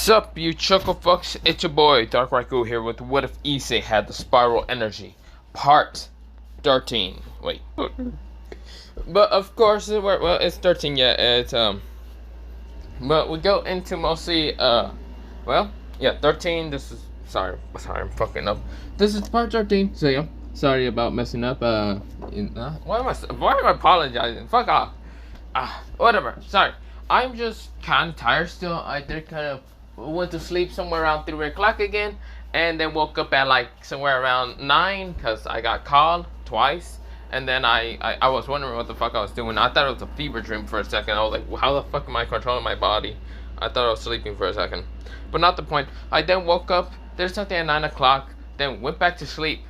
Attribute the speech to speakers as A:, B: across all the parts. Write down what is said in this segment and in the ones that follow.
A: Sup, you chuckle fucks? It's your boy Dark Raikou here with What If Issei Had the Spiral Energy, Part 13. Wait, but of course, well, it's 13 yet. It's but we go into mostly 13. This is sorry, I'm fucking up. This is part 13. So yeah, sorry about messing up. Why am I apologizing? Fuck off. Whatever. Sorry. I'm just kind of tired still. I did kind of went to sleep somewhere around 3 o'clock again, and then woke up at like somewhere around 9 because I got called twice. And then I was wondering what the fuck I was doing. I thought it was a fever dream for a second. I was like, well, how the fuck am I controlling my body? I thought I was sleeping for a second, but not the point. I then woke up, did something at 9 o'clock, then went back to sleep.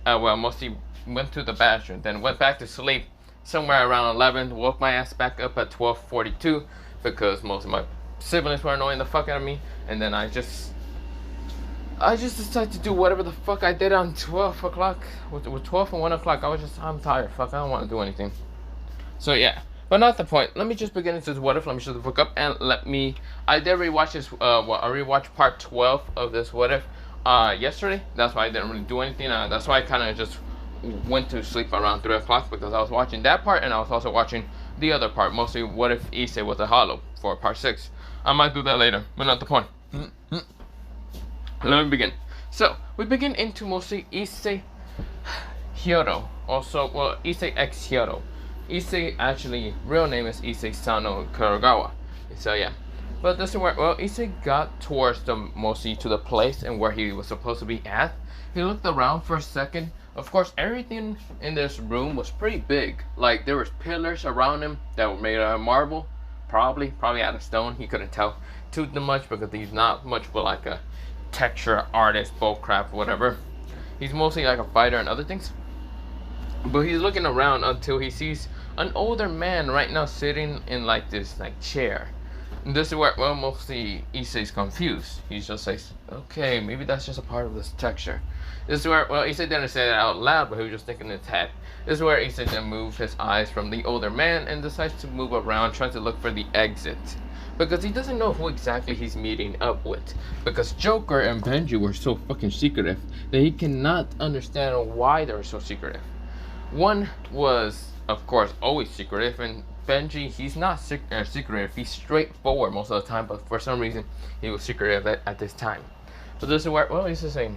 A: Mostly went to the bathroom, then went back to sleep somewhere around 11. Woke my ass back up at 12:42 because most of my siblings were annoying the fuck out of me. And then I just decided to do whatever the fuck I did on 12 o'clock. With 12 and 1 o'clock, I'm tired. Fuck, I don't want to do anything. So yeah, but not the point. Let me just begin into What If. Let me shut the fuck up and I did rewatch this. I rewatched part 12 of this What If yesterday. That's why I didn't really do anything. That's why I kind of just went to sleep around 3 o'clock because I was watching that part and I was also watching the other part. Mostly What If Issei was a hollow for part 6. I might do that later, but not the point. Let me begin. So, we begin into mostly Issei Hiro. Also, well, Issei X Hiro. Issei, actually, real name is Issei Sano Kurogawa. So, yeah. But this is where, well, Issei got towards mostly to the place and where he was supposed to be at. He looked around for a second. Of course, everything in this room was pretty big. Like, there was pillars around him that were made out of marble. Probably out of stone. He couldn't tell too much because he's not much but like a texture artist, bullcrap, whatever. He's mostly like a fighter and other things. But he's looking around until he sees an older man right now sitting in like this like chair. And this is where, well, mostly Issei's confused. He just says, okay, maybe that's just a part of this texture. This is where, well, Issei didn't say that out loud, but he was just thinking in his head. This is where Issei then moves his eyes from the older man and decides to move around, trying to look for the exit. Because he doesn't know who exactly he's meeting up with. Because Joker and Benji were so fucking secretive that he cannot understand why they were so secretive. One was, of course, always secretive, and Benji, he's not secretive, he's straightforward most of the time, but for some reason, he was secretive at this time. So this is where, well, he's just saying,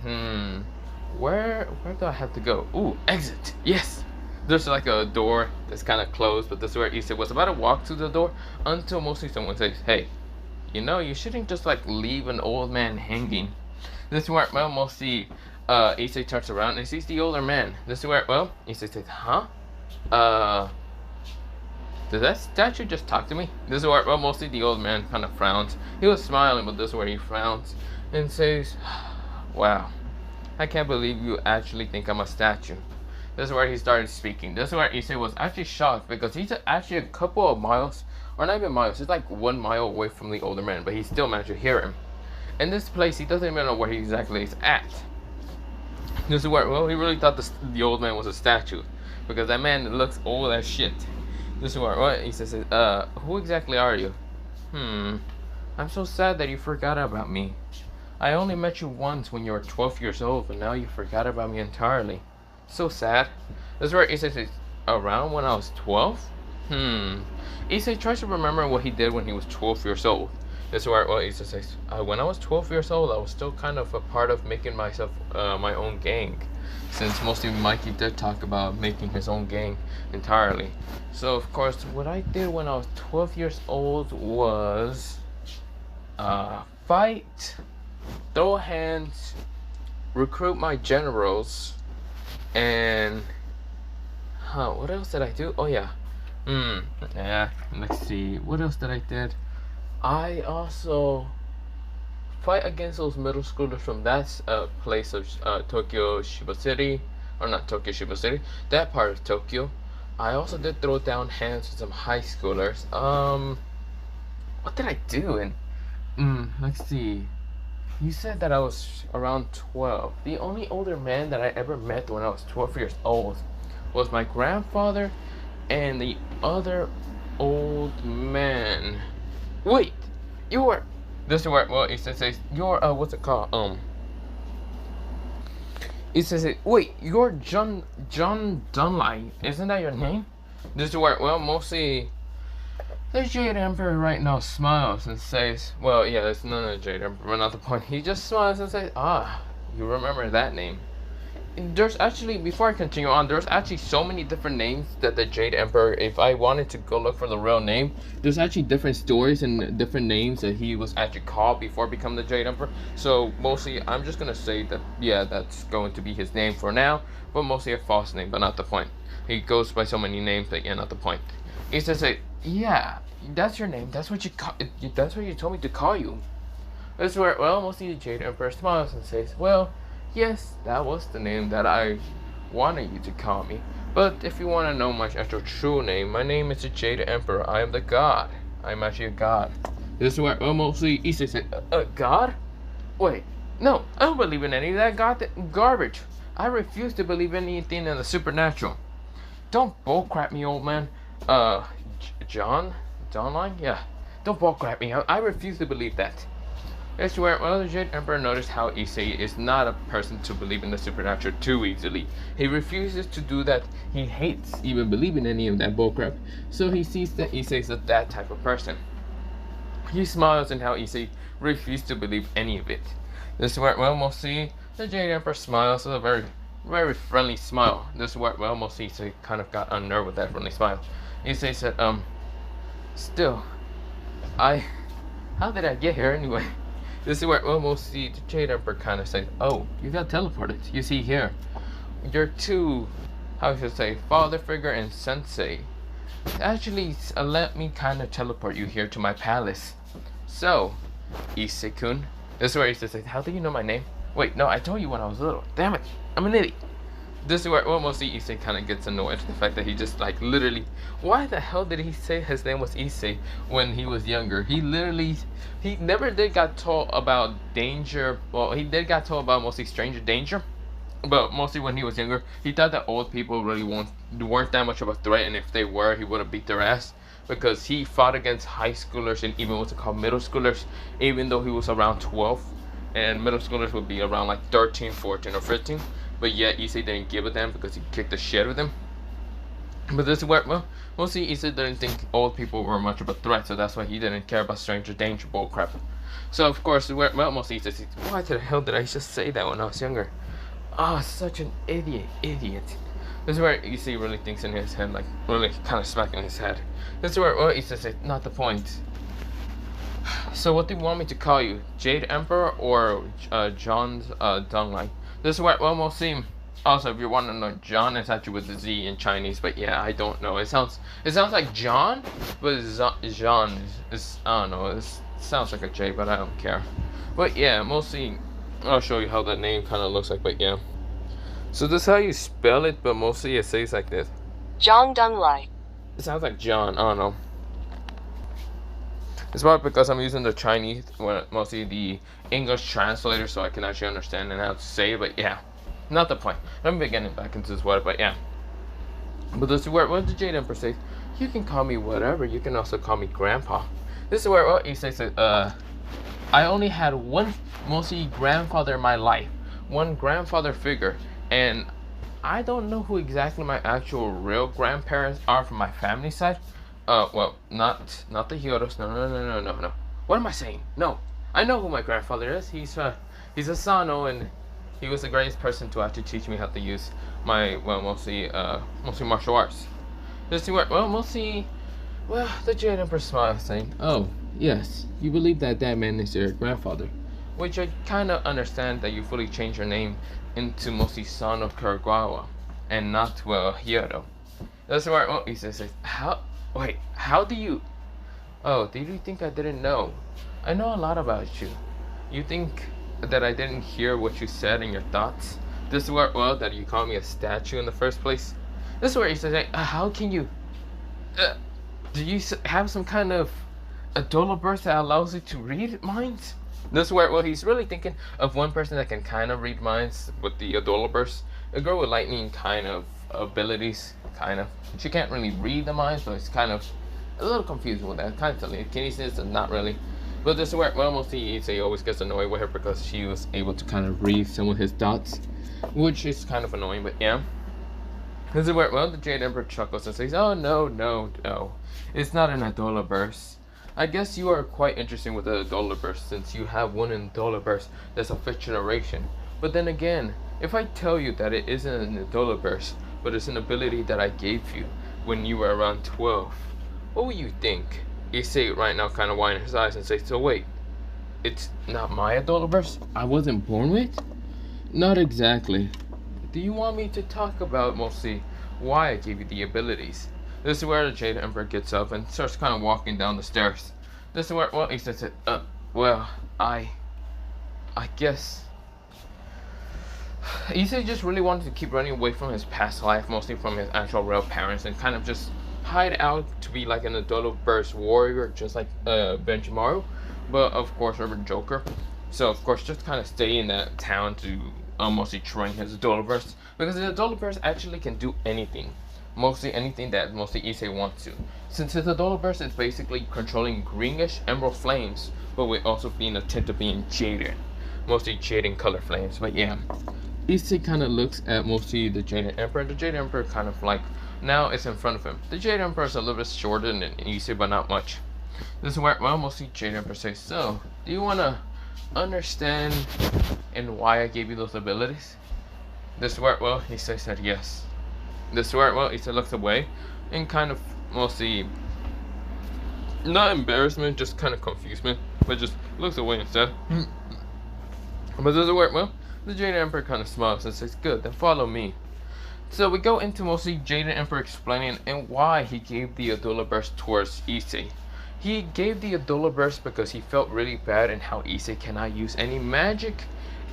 A: where do I have to go? Ooh, exit, yes! There's like a door that's kind of closed, but this is where Issei was about to walk to the door until mostly someone says, hey, you know, you shouldn't just like leave an old man hanging. This is where, well, mostly Issei turns around and sees the older man. This is where, well, Issei says, huh? Did that statue just talk to me? This is where, well, mostly the old man kind of frowns. He was smiling, but this is where he frowns and says, wow, I can't believe you actually think I'm a statue. This is where he started speaking. This is where Issei was actually shocked because he's actually a couple of miles, or not even miles, he's like 1 mile away from the older man, but he still managed to hear him. In this place, he doesn't even know where he exactly is at. This is where, well, he really thought the old man was a statue because that man looks old as shit. This is where, what? Issei says, who exactly are you? I'm so sad that you forgot about me. I only met you once when you were 12 years old, but now you forgot about me entirely. So sad. This is where Issei says, around when I was 12? Issei tries to remember what he did when he was 12 years old. This is where, well, Issei says, when I was 12 years old, I was still kind of a part of making myself my own gang. Since mostly Mikey did talk about making his own gang entirely. So, of course, what I did when I was 12 years old was fight, throw hands, recruit my generals, and what else did I do? Oh yeah, let's see, what else did I did? I also fight against those middle schoolers from that place of Tokyo Shiba City, or not Tokyo Shiba City, that part of Tokyo. I also did throw down hands with some high schoolers. What did I do? And let's see. You said that I was around 12. The only older man that I ever met when I was 12 years old was my grandfather and the other old man. Wait, you were This is where, well, Issei says, you're, what's it called? Issei says, wait, you're John Dunlai, isn't that your name? This is where, well, mostly, the Jade Emperor right now smiles and says, well, yeah, it's none of the Jade Emperor, but not the point. He just smiles and says, ah, you remember that name. There's actually, before I continue on, there's actually so many different names that the Jade Emperor, if I wanted to go look for the real name, there's actually different stories and different names that he was actually called before becoming the Jade Emperor. So mostly, I'm just gonna say that, yeah, that's going to be his name for now, but mostly a false name, but not the point. He goes by so many names, but yeah, not the point. He says, yeah, that's your name, that's what you told me to call you. That's where, well, mostly the Jade Emperor smiles and says, well, yes, that was the name that I wanted you to call me. But if you want to know my actual true name, my name is the Jade Emperor. I am the god. I'm actually a god. This is where, well, mostly Issei said, a god? Wait, no, I don't believe in any of that garbage. I refuse to believe in anything in the supernatural. Don't bullcrap me, old man. John Line? Yeah. Don't bullcrap me. I refuse to believe that. It's where, well, the Jade Emperor noticed how Issei is not a person to believe in the supernatural too easily. He refuses to do that. He hates even believing any of that bullcrap. So he sees that Issei is that type of person. He smiles and how Issei refused to believe any of it. This is where, well, mostly the Jade Emperor smiles with a very, very friendly smile. This is where, well, mostly Issei kind of got unnerved with that friendly smile. Issei said, still, how did I get here anyway? This is where, well, mostly the Jade Emperor kind of says, oh, you got teleported. You see here, your two, how should I say, father figure and sensei actually let me kind of teleport you here to my palace. So, Issei-kun, this is where Issei says, how do you know my name? Wait, no, I told you when I was little. Damn it, I'm an idiot. This is where, well, mostly Issei kind of gets annoyed at the fact that he just, like, literally, why the hell did he say his name was Issei when he was younger? He never did got told about danger. Well, he did got told about mostly stranger danger, but mostly when he was younger, he thought that old people really weren't that much of a threat, and if they were, he would have beat their ass, because he fought against high schoolers and even what's it called, middle schoolers, even though he was around 12, and middle schoolers would be around like 13, 14, or 15. But yet Issei didn't give a damn because he kicked the shit with him. But this is where, well, mostly Issei didn't think old people were much of a threat, so that's why he didn't care about stranger danger bullcrap. So of course, well, mostly Issei says, why the hell did I just say that when I was younger? Ah, such an idiot. This is where Issei really thinks in his head, like really kind of smacking his head. This is where, well, Issei says, not the point. So what do you want me to call you? Jade Emperor or John's Dunlai? This is where, well, mostly, also, if you want to know, John is actually with the Z in Chinese, but yeah, I don't know. It sounds like John, but Jean is, I don't know, it sounds like a J, but I don't care. But yeah, mostly, I'll show you how that name kind of looks like, but yeah. So this is how you spell it, but mostly it says like this.
B: John Dunlai.
A: It sounds like John, I don't know. It's probably because I'm using the Chinese, well, mostly the English translator, so I can actually understand and how to say it, but yeah. Not the point. Let me getting back into this word, but yeah. But this is where, what did Jade Emperor say? You can call me whatever, you can also call me Grandpa. This is where, well, Issei says, I only had one mostly grandfather in my life. One grandfather figure, and I don't know who exactly my actual real grandparents are from my family side. Well, not the Hyoros. No. What am I saying? No, I know who my grandfather is. He's a Sano, and he was the greatest person to actually teach me how to use my, well, mostly martial arts. Just where, well, mostly, well, the Jade Emperor smiled, saying, "Oh, yes, you believe that man is your grandfather," which I kind of understand that you fully changed your name into mostly Son of Kuragawa, and not, well, Hiro. That's where, well, he says, how do you... Oh, did you think I didn't know? I know a lot about you. You think that I didn't hear what you said and your thoughts? This is where, well, that you called me a statue in the first place? This is where he says, how can you... do you have some kind of Adola burst that allows you to read minds? This is where, well, he's really thinking of one person that can kind of read minds with the Adola burst. A girl with lightning kind of abilities, kind of. She can't really read the minds, but it's kind of a little confusing with that. Kind of telekinesis, and not really. But this is where, well, mostly Issei always gets annoyed with her because she was able to kind of read some of his thoughts, which is kind of annoying, but yeah. This is where, well, the Jade Emperor chuckles and says, "Oh, no, no, no. It's not an Adola burst. I guess you are quite interesting with the Adola burst since you have one in Adola burst that's of 5th generation. But then again, if I tell you that it isn't an Adola burst, but it's an ability that I gave you when you were around 12, what would you think?" Issei right now kind of winds his eyes and says, "So wait, it's not my Adola burst I wasn't born with?" "Not exactly. Do you want me to talk about mostly why I gave you the abilities?" This is where the Jade Emperor gets up and starts kind of walking down the stairs. This is where, well, he says, well, I guess Issei just really wanted to keep running away from his past life, mostly from his actual real parents, and kind of just hide out to be like an Adola burst warrior, just like Benjimaru, but of course Urban Joker. So of course just kind of stay in that town to mostly train his Adola burst, because the Adola burst actually can do anything, mostly anything that mostly Issei wants to. Since his Adola burst is basically controlling greenish emerald flames, but with also being a tint of being jaded, mostly jaded color flames. But yeah, Issei kind of looks at mostly the Jade Emperor. The Jade Emperor kind of like now it's in front of him. The Jade Emperor is a little bit shorter than Issei, but not much. This is where, well, mostly Jade Emperor says, "So, do you want to understand and why I gave you those abilities?" This is where, well, Issei said yes. This is where, well, Issei looks away and kind of mostly not embarrassment, just kind of confusement, but just looks away instead. But this is where, well, the Jade Emperor kind of smiles and says, "Good, then follow me." So we go into mostly Jade Emperor explaining and why he gave the Adola burst towards Issei. He gave the Adola burst because he felt really bad in how Issei cannot use any magic,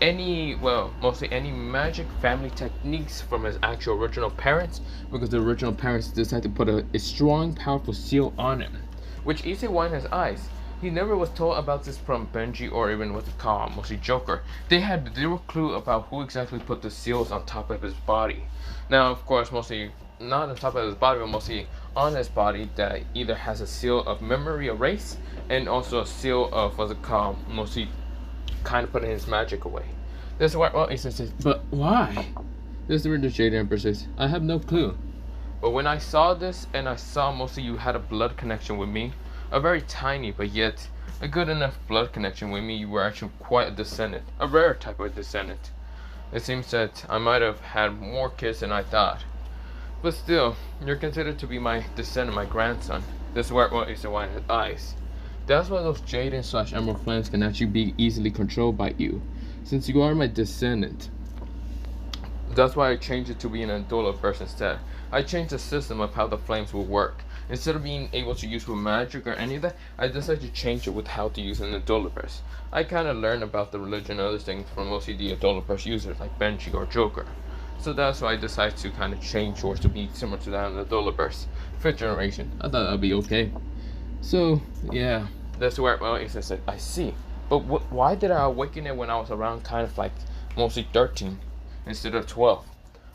A: mostly any magic family techniques from his actual original parents, because the original parents decided to put a strong, powerful seal on him, which Issei widened his eyes. He never was told about this from Benji or even what's it called, mostly Joker. They had zero clue about who exactly put the seals on top of his body. Now, of course, mostly not on top of his body, but mostly on his body that either has a seal of memory erase and also a seal of what's it called, mostly kind of putting his magic away. This is why, well, Issei says, "But why?" This is where the Jade Emperor says, "I have no clue. But when I saw this and I saw mostly you had a blood connection with me, a very tiny but yet a good enough blood connection with me, you were actually quite a descendant, a rare type of descendant. It seems that I might have had more kids than I thought. But still, you're considered to be my descendant, my grandson." This is where, well, Issei widened his eyes. "That's why those Jaden / Emerald flames can actually be easily controlled by you, since you are my descendant. That's why I changed it to be an Adola burst instead. I changed the system of how the flames will work. Instead of being able to use with magic or any of that, I decided to change it with how to use an Adola burst. I kind of learned about the religion and other things from mostly the Adola burst users like Benji or Joker. So that's why I decided to kind of change yours to be similar to that in the Adola burst. 5th generation. I thought that'd be okay." So, yeah. That's where, well, Issei said, "I see. But why did I awaken it when I was around kind of like mostly 13 instead of 12?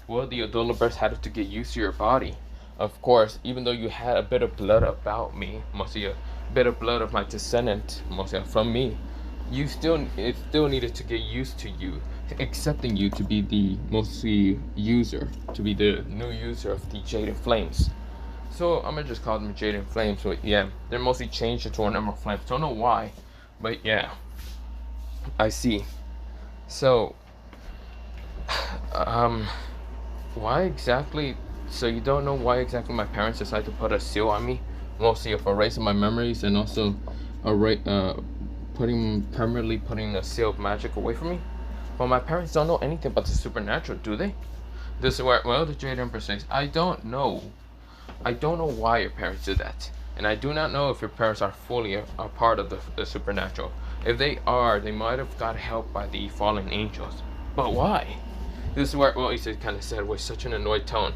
A: Well, the Adola burst had to get used to your body. Of course, even though you had a bit of blood about me, mostly a bit of blood of my descendant, mostly from me, it still needed to get used to you, accepting you to be the mostly user, to be the new user of the Jaded Flames. So I'm gonna just call them Jaded Flames. But yeah, they're mostly changed into an Emerald Flames. Don't know why, but yeah, I see. So, why exactly? So you don't know why exactly my parents decided to put a seal on me, mostly of erasing my memories and also permanently putting a seal of magic away from me? Well, my parents don't know anything about the supernatural, do they? This is where, well, the Jade Emperor says, I don't know why your parents did that. And I do not know if your parents are fully a part of the supernatural. If they are, they might have got help by the fallen angels. But why? This is where, well, Issei kind of said with such an annoyed tone.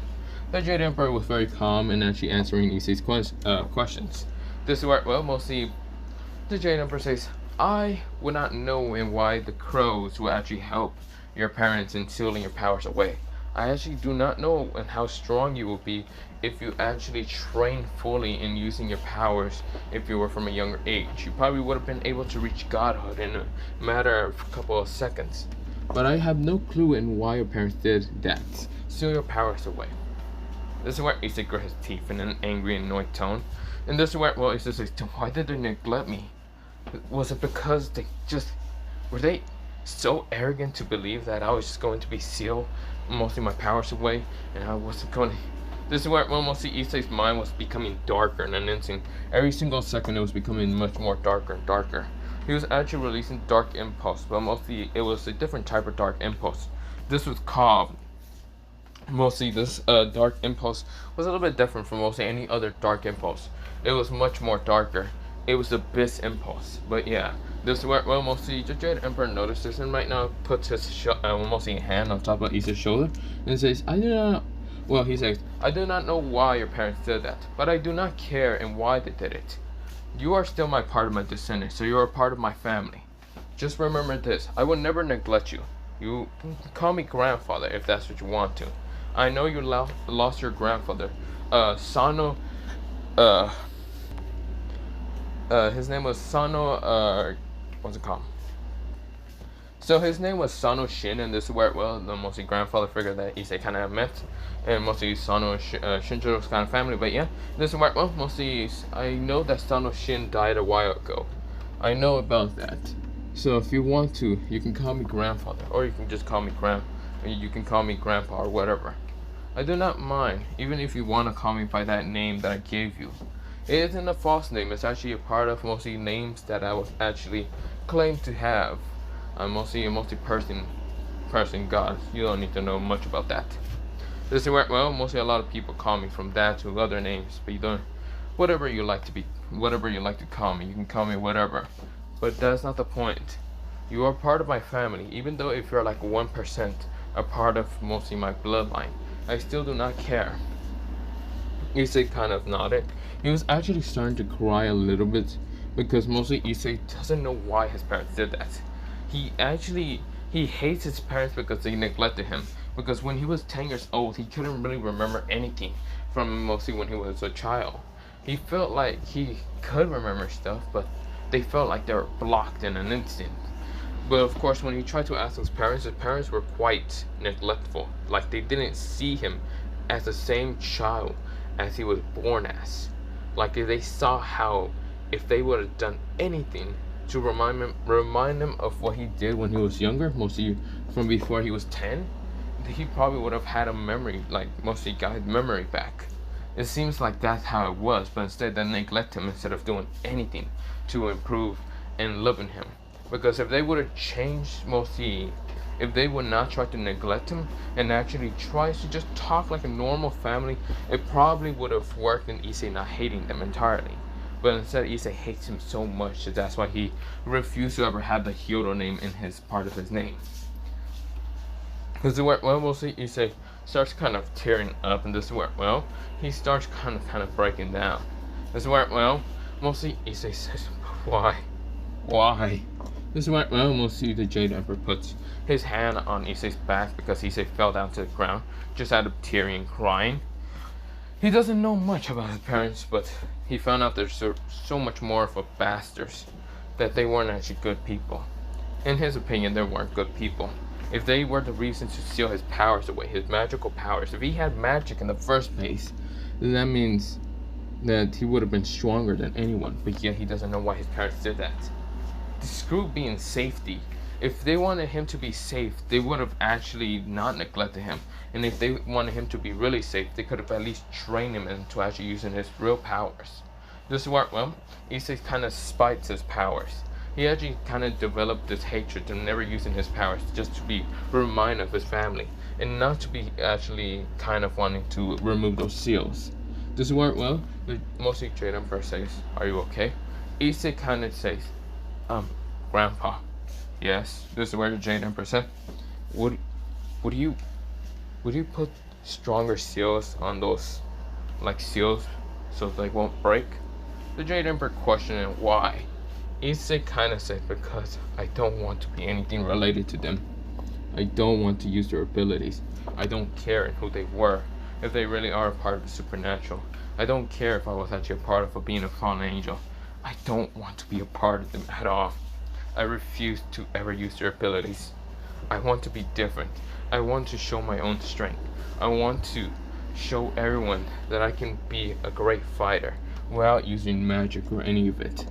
A: The Jade Emperor was very calm and actually answering Issei's questions. This is where, well, mostly the Jade Emperor says, I would not know in why the crows will actually help your parents in sealing your powers away. I actually do not know and how strong you will be if you actually train fully in using your powers, if you were from a younger age, you probably would have been able to reach godhood in a matter of a couple of seconds. But I have no clue in why your parents did that. Steal your powers away. This is where Issei grit his teeth in an angry, annoyed tone. And this is where, well, Issei says, why did they neglect me? Was it because were they so arrogant to believe that I was just going to be sealed mostly my powers away, and I wasn't going to... This is where, well, mostly Issei's mind was becoming darker in an instant. Every single second it was becoming much more darker and darker. He was actually releasing dark impulse, but mostly it was a different type of dark impulse. This was called... Mostly this dark impulse was a little bit different from mostly any other dark impulse. It was much more darker. It was the Abyss impulse. But yeah, this is where, well, mostly the Jade Emperor notices and right now puts his mostly hand on top of Issei's shoulder and says, he says, I do not know why your parents did that, but I do not care and why they did it. You are still my part of my descendants, so you are a part of my family. Just remember this, I will never neglect you. You can call me grandfather if that's what you want to. I know you lost your grandfather, Sano, his name was Sano, what's it called? So his name was Sano Shin, and this is where, well, the mostly grandfather figure that Issei kind of met, and mostly Sano Shinjiro's kind of family, but yeah, this is where, well, mostly, I know that Sano Shin died a while ago. I know about that. So if you want to, you can call me grandfather, or you can just call me you can call me grandpa or whatever. I do not mind, even if you want to call me by that name that I gave you. It isn't a false name, it's actually a part of mostly names that I was actually claimed to have. I'm mostly a person god. You don't need to know much about that. This is where, well, mostly a lot of people call me from that to other names, but you don't, whatever you like to call me, you can call me whatever. But that's not the point. You are part of my family, even though if you're like 1% a part of mostly my bloodline, I still do not care. Issei kind of nodded. He was actually starting to cry a little bit because mostly Issei doesn't know why his parents did that. He hates his parents because they neglected him. Because when he was 10 years old, he couldn't really remember anything from mostly when he was a child. He felt like he could remember stuff, but they felt like they were blocked in an instant. But of course, when he tried to ask his parents were quite neglectful. Like they didn't see him as the same child as he was born as. Like if they saw how if they would have done anything to remind him of what he did when he was younger, mostly from before he was 10, he probably would have had a memory, like mostly got his memory back. It seems like that's how it was, but instead they neglect him instead of doing anything to improve and loving him. Because if they would have changed mostly, if they would not try to neglect him and actually try to just talk like a normal family, it probably would have worked in Issei not hating them entirely. But instead Issei hates him so much that that's why he refused to ever have the Hyodo name in his part of his name. Because we'll see Issei starts kind of tearing up, and this is where, well, he starts kind of breaking down. This is where, well, mostly Issei says, why? This is where, well, mostly the Jade Emperor puts his hand on Issei's back because Issei fell down to the ground, just out of tearing and crying. He doesn't know much about his parents, but he found out they're so much more of a bastards, that they weren't actually good people. In his opinion, they weren't good people. If they were the reason to steal his powers away, his magical powers, if he had magic in the first place, then that means that he would have been stronger than anyone, but yet he doesn't know why his parents did that. Screw being safety. If they wanted him to be safe, they would have actually not neglected him. And if they wanted him to be really safe, they could have at least trained him into actually using his real powers. This is where, well, Issei kind of spites his powers. He actually kind of developed this hatred to never using his powers, just to be reminded of his family, and not to be actually kind of wanting to remove those seals. This is where, well, mostly Jade Emperor says, are you okay? Issei kind of says, Grandpa. Yes, this is where the Jade Emperor said, would you put stronger seals on those, like seals, so they won't break? The Jade Emperor questioned why. Issei kind of said, because I don't want to be anything related to them. I don't want to use their abilities. I don't care who they were. if they really are a part of the supernatural. I don't care if I was actually a part of being a fallen angel. I don't want to be a part of them at all. I refuse to ever use their abilities. I want to be different. I want to show my own strength. I want to show everyone that I can be a great fighter without using magic or any of it.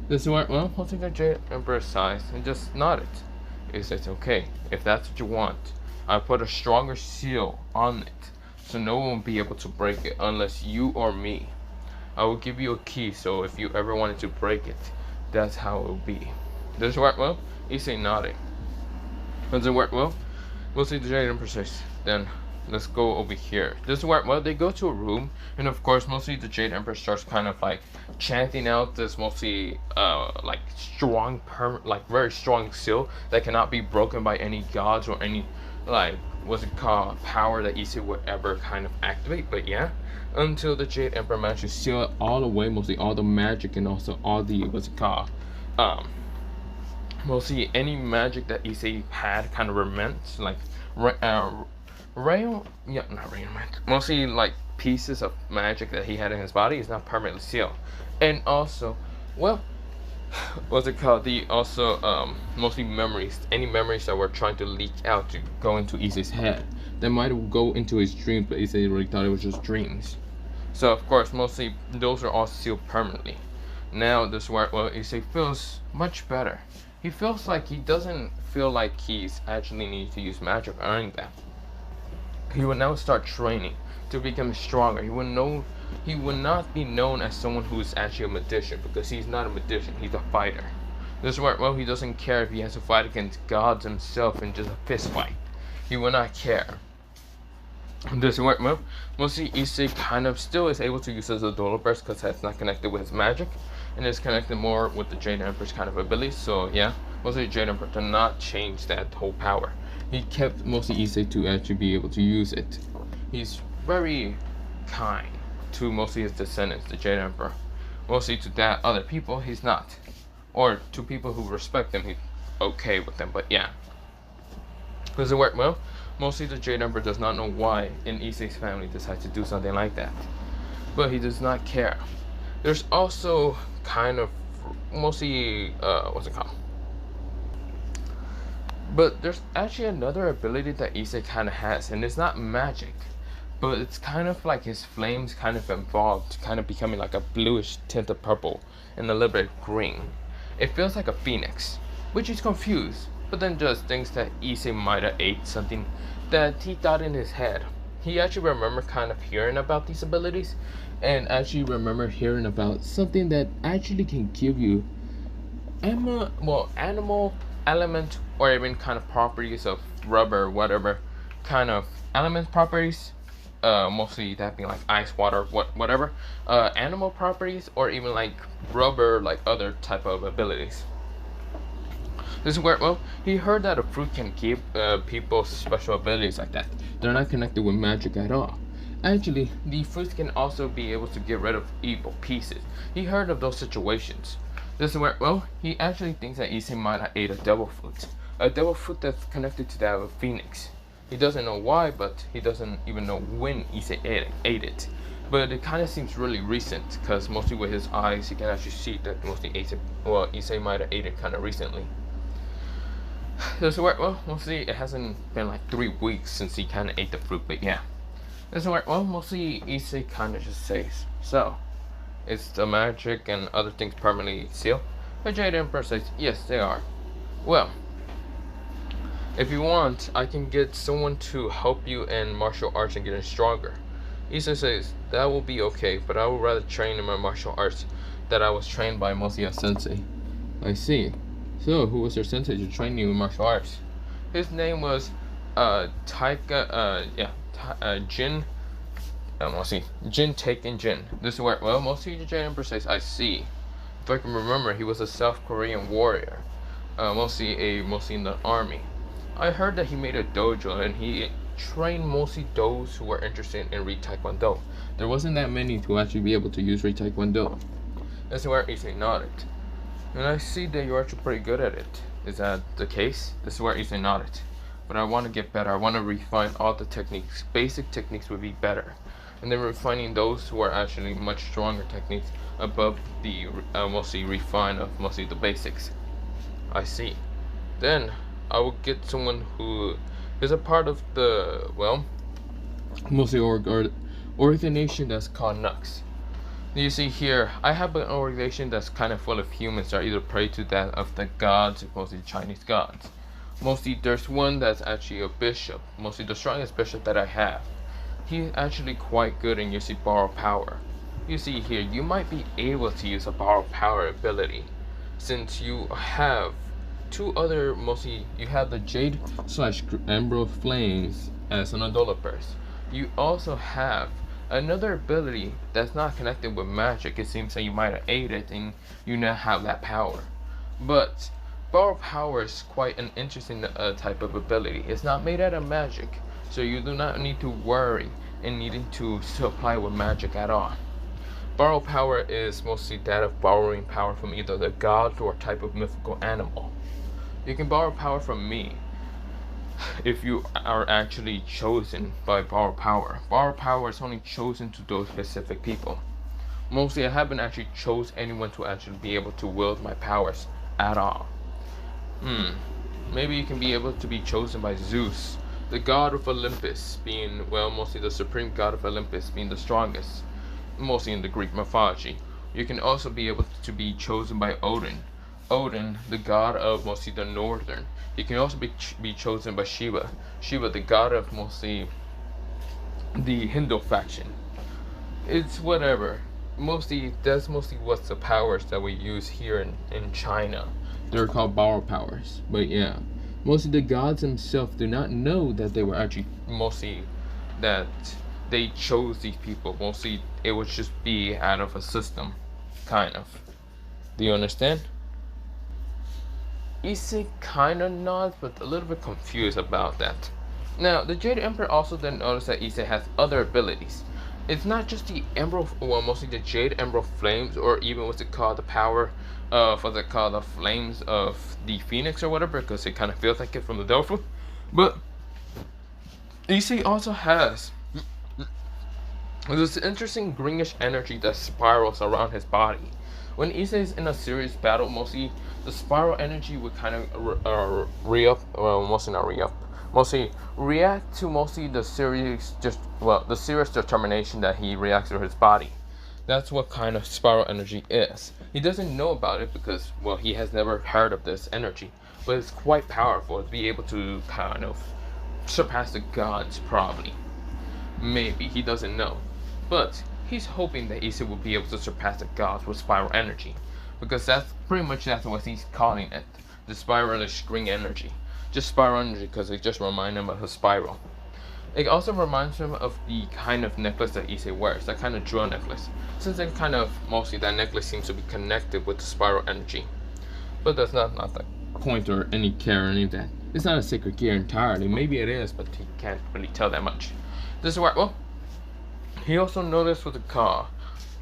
A: This is where, well, I'll take the Jade Emperor size and just nod it. He says, okay, if that's what you want, I'll put a stronger seal on it, so no one will be able to break it unless you or me. I will give you a key, so if you ever wanted to break it, that's how it will be. Does it work well? Issei nodding. Does it work well? We'll see the Jade Emperor says, then let's go over here. This is where, well, they go to a room, and of course, mostly the Jade Emperor starts kind of like chanting out this mostly like strong, like very strong seal that cannot be broken by any gods or any like what's it called power that Issei would ever kind of activate. But yeah, until the Jade Emperor managed to seal it all away, mostly all the magic and also all the what's it called mostly any magic that Issei had kind of remains like mostly like pieces of magic that he had in his body is not permanently sealed. And also, well, what's it called? The also mostly memories, any memories that were trying to leak out to go into Issei's head, that might go into his dreams, but Issei really thought it was just dreams. So of course, mostly those are all sealed permanently. Now this is where, well, Issei feels much better. He feels like he doesn't feel like he's actually needs to use magic or anything. He will now start training to become stronger. He will not be known as someone who is actually a magician, because he's not a magician, he's a fighter. This is where, well, he doesn't care if he has to fight against gods himself in just a fist fight. He will not care. This is where, well, mostly Issei kind of still is able to use his Adolo Burst because that's not connected with his magic, and it's connected more with the Jade Emperor's kind of abilities. So yeah, mostly Jade Emperor did not change that whole power. He kept mostly Issei to actually be able to use it. He's very kind to mostly his descendants, the Jade Emperor. Mostly to that other people, he's not. Or to people who respect him, he's okay with them, but yeah. Does it work well? Mostly the Jade Emperor does not know why in Issei's family decided to do something like that. But he does not care. There's also kind of mostly, what's it called? But there's actually another ability that Issei kind of has, and it's not magic, but it's kind of like his flames kind of evolved, kind of becoming like a bluish tint of purple and a little bit green. It feels like a phoenix, which is confused, but then just thinks that Issei might have ate something that he thought in his head. He actually remembered kind of hearing about these abilities, and actually remember hearing about something that actually can give you animal element or even kind of properties of rubber, whatever kind of element properties, mostly that being like ice, water, whatever, animal properties, or even like rubber, like other type of abilities. This is where, well, he heard that a fruit can give people special abilities like that. They're not connected with magic at all. Actually, the fruits can also be able to get rid of evil pieces. He heard of those situations. This is where, well, he actually thinks that Issei might have ate a devil fruit. A devil fruit that's connected to that of a phoenix. He doesn't know why, but he doesn't even know when Issei ate it. But it kind of seems really recent, because mostly with his eyes, he can actually see that mostly Issei might have ate it kind of recently. This is where, well, mostly it hasn't been like 3 weeks since he kind of ate the fruit, but yeah. This is where, well, mostly Issei kind of just says, so, is the magic and other things permanently sealed? The Jade Emperor says, yes, they are. Well, if you want, I can get someone to help you in martial arts and getting stronger. Issei says, that will be okay, but I would rather train in my martial arts that I was trained by mostly a sensei. I see. So, who was your sensei to train you in martial arts? His name was, Jin. Jin Taken Jin. This is where, well, mostly the Jade Emperor says, I see. If I can remember, he was a South Korean warrior. Mostly in the army. I heard that he made a dojo and he trained mostly those who were interested in Reed Taekwondo. There wasn't that many to actually be able to use Reed Taekwondo. That's where Issei nodded. And I see that you're actually pretty good at it. Is that the case? This is where Issei nodded. but I want to get better. I want to refine all the techniques. Basic techniques would be better, and then refining those who are actually much stronger techniques above the mostly refined of mostly the basics. I see. Then I will get someone who is a part of the, well, mostly organization that's called Nux. You see here, I have an organization that's kind of full of humans that either pray to that of the gods, mostly Chinese gods. Mostly there's one that's actually a bishop, mostly the strongest bishop that I have. He's actually quite good in using borrow power. You see here, you might be able to use a borrow power ability, since you have two other, mostly you have the Jade / Emerald Flames as an Adola burst. You also have another ability that's not connected with magic. It seems that you might have ate it and you now have that power. But borrow power is quite an interesting type of ability. It's not made out of magic, so you do not need to worry in needing to supply with magic at all. Borrow power is mostly that of borrowing power from either the gods or a type of mythical animal. You can borrow power from me if you are actually chosen by borrow power. Borrow power is only chosen to those specific people. Mostly I haven't actually chose anyone to actually be able to wield my powers at all. Maybe you can be able to be chosen by Zeus, the god of Olympus, being, well, mostly the supreme god of Olympus, being the strongest, mostly in the Greek mythology. You can also be able to be chosen by Odin, the god of mostly the northern. You can also be chosen by Shiva, the god of mostly the Hindu faction. It's whatever. That's mostly what's the powers that we use here in China. They're called borrow powers. But yeah, mostly the gods themselves do not know that they were actually mostly that they chose these people. Mostly it would just be out of a system, kind of. Do you understand? Issei kinda nods, but a little bit confused about that. Now, the Jade Emperor also then noticed that Issei has other abilities. It's not just the Emerald, well, mostly the Jade Emerald Flames, or even what's it called, the power of what's it called, the Flames of the Phoenix or whatever, because it kind of feels like it from the Delphi. But Issei also has this interesting greenish energy that spirals around his body. When Issei is in a serious battle, mostly the spiral energy would kind of mostly react to mostly the serious, the serious determination that he reacts to his body. That's what kind of spiral energy is. He doesn't know about it because, well, he has never heard of this energy, but it's quite powerful to be able to kind of surpass the gods, probably. Maybe, he doesn't know. But he's hoping that Issei will be able to surpass the gods with spiral energy, because that's what he's calling it, the spiralish green energy. Just spiral energy because it just reminds him of a spiral. It also reminds him of the kind of necklace that Issei wears, that kind of drill necklace, since it kind of mostly that necklace seems to be connected with the spiral energy. But that's not the point or any care or any of that. It's not a sacred gear entirely. Maybe it is, but he can't really tell that much. This is where, well, he also noticed with the car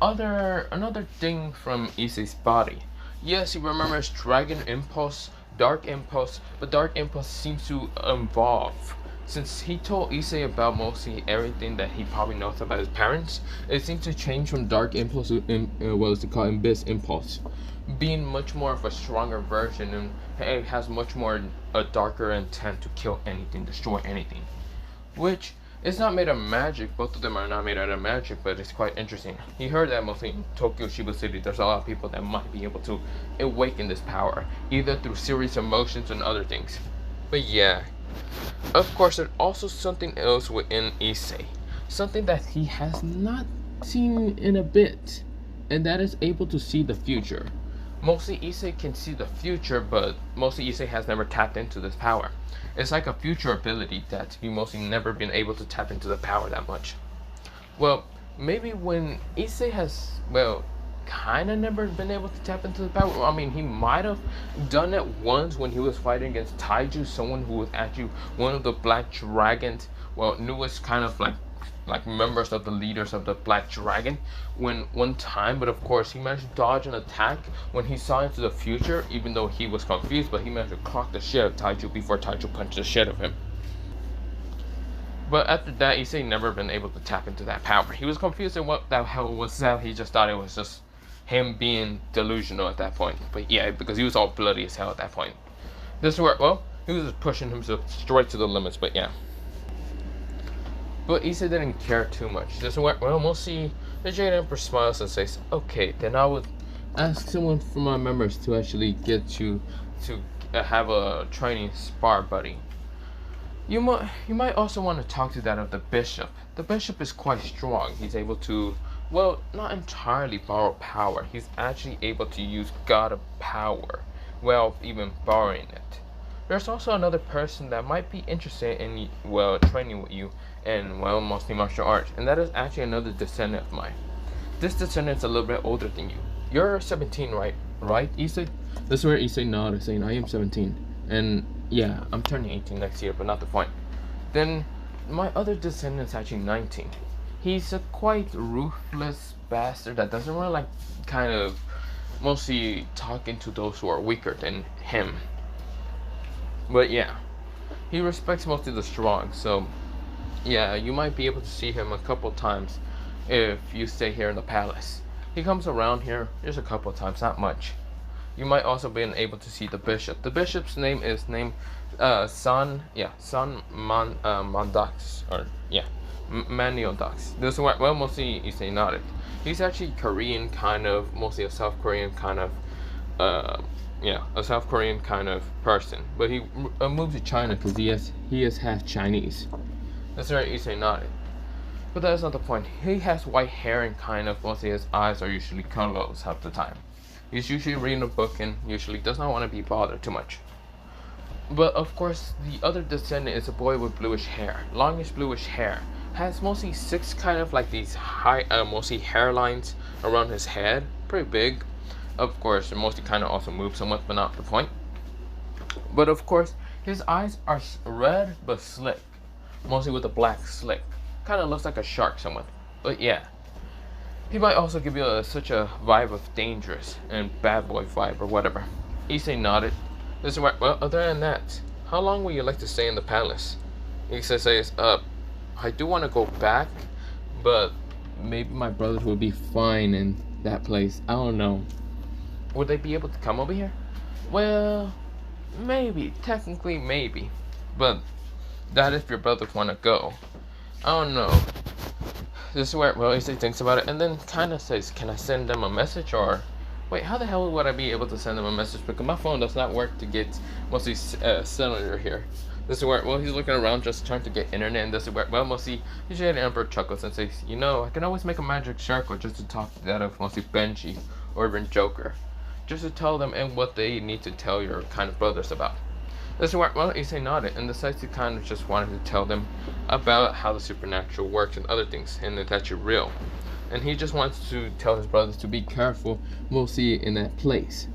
A: another thing from Issei's body. Yes, he remembers Dragon Impulse, Dark Impulse, but Dark Impulse seems to evolve. Since he told Issei about mostly everything that he probably knows about his parents, it seems to change from Dark Impulse to Abyss Impulse, being much more of a stronger version, and it has much more a darker intent to kill anything, destroy anything. Which it's not made of magic. Both of them are not made out of magic, but it's quite interesting. He heard that mostly in Tokyo, Shiba City, there's a lot of people that might be able to awaken this power, either through serious emotions and other things. But yeah, of course, there's also something else within Issei, something that he has not seen in a bit, and that is able to see the future. Mostly Issei can see the future, but mostly Issei has never tapped into this power. It's like a future ability that he mostly never been able to tap into the power that much. Well, maybe when Issei has, well, kind of never been able to tap into the power. I mean, he might have done it once when he was fighting against Taiju, someone who was actually one of the Black Dragons, well, newest kind of like members of the leaders of the Black Dragon, when one time, but of course he managed to dodge an attack when he saw into the future, even though he was confused, but he managed to clock the shit of Taiju before Taiju punched the shit of him. But after that, Issei never been able to tap into that power. He was confused in what the hell was that. He just thought it was just him being delusional at that point. But yeah, because he was all bloody as hell at that point. This is where, well, he was just pushing himself straight to the limits, but yeah. But Issei didn't care too much. This is where, well, we'll see. The Jade Emperor smiles and says, okay, then I would ask someone from my members to actually get you to have a training spar buddy. You might also want to talk to that of the bishop. The bishop is quite strong. He's able to, well, not entirely borrow power. He's actually able to use god of power, well, even borrowing it. There's also another person that might be interested in, well, training with you in, well, mostly martial arts, and that is actually another descendant of mine. This descendant is a little bit older than you. You're 17, right? Right, Issei? This is where Issei nodded, saying, I am 17. And yeah, I'm turning 18 next year, but not the point. Then my other descendant is actually 19. He's a quite ruthless bastard that doesn't really like kind of mostly talking to those who are weaker than him. But yeah, he respects mostly the strong, so yeah, you might be able to see him a couple times if you stay here in the palace. He comes around here just a couple times, not much. You might also be able to see the bishop. The bishop's name is San Mandax, or yeah, Maniodax. This is what, well, mostly Issei nodded. He's actually Korean, kind of, mostly a South Korean kind of, a South Korean kind of person. But he moved to China because he is half Chinese. That's right, Issei nodded. But that's not the point. He has white hair and kind of, mostly his eyes are usually colorless half the time. He's usually reading a book and usually does not want to be bothered too much. But of course, the other descendant is a boy with bluish hair, longish bluish hair. Has mostly 6 kind of like these high, mostly hairlines around his head, pretty big. Of course, mostly kind of also move somewhat, but not the point. But of course, his eyes are red but slick, mostly with a black slick. Kind of looks like a shark somewhat, but yeah. He might also give you such a vibe of dangerous and bad boy vibe or whatever. Issei nodded. This is what, well, other than that, how long would you like to stay in the palace? Issei says, I do want to go back, but maybe my brothers would be fine in that place. I don't know. Would they be able to come over here? Well, maybe. Technically, maybe. But that if your brothers want to go. I don't know. This is where, well, Issei thinks about it and then kind of says, can I send them a message or... Wait, how the hell would I be able to send them a message? Because my phone does not work to get mostly cellular here. This is where, well, he's looking around just trying to get internet, and this is where, well, mostly, usually the Emperor chuckles and says, you know, I can always make a magic circle just to talk to that of mostly Benji or even Joker. Just to tell them and what they need to tell your kind of brothers about. This is where, well, Issei nodded and decides to kind of just wanted to tell them about how the supernatural works and other things, and that you're real. And he just wants to tell his brothers to be careful, mostly in that place.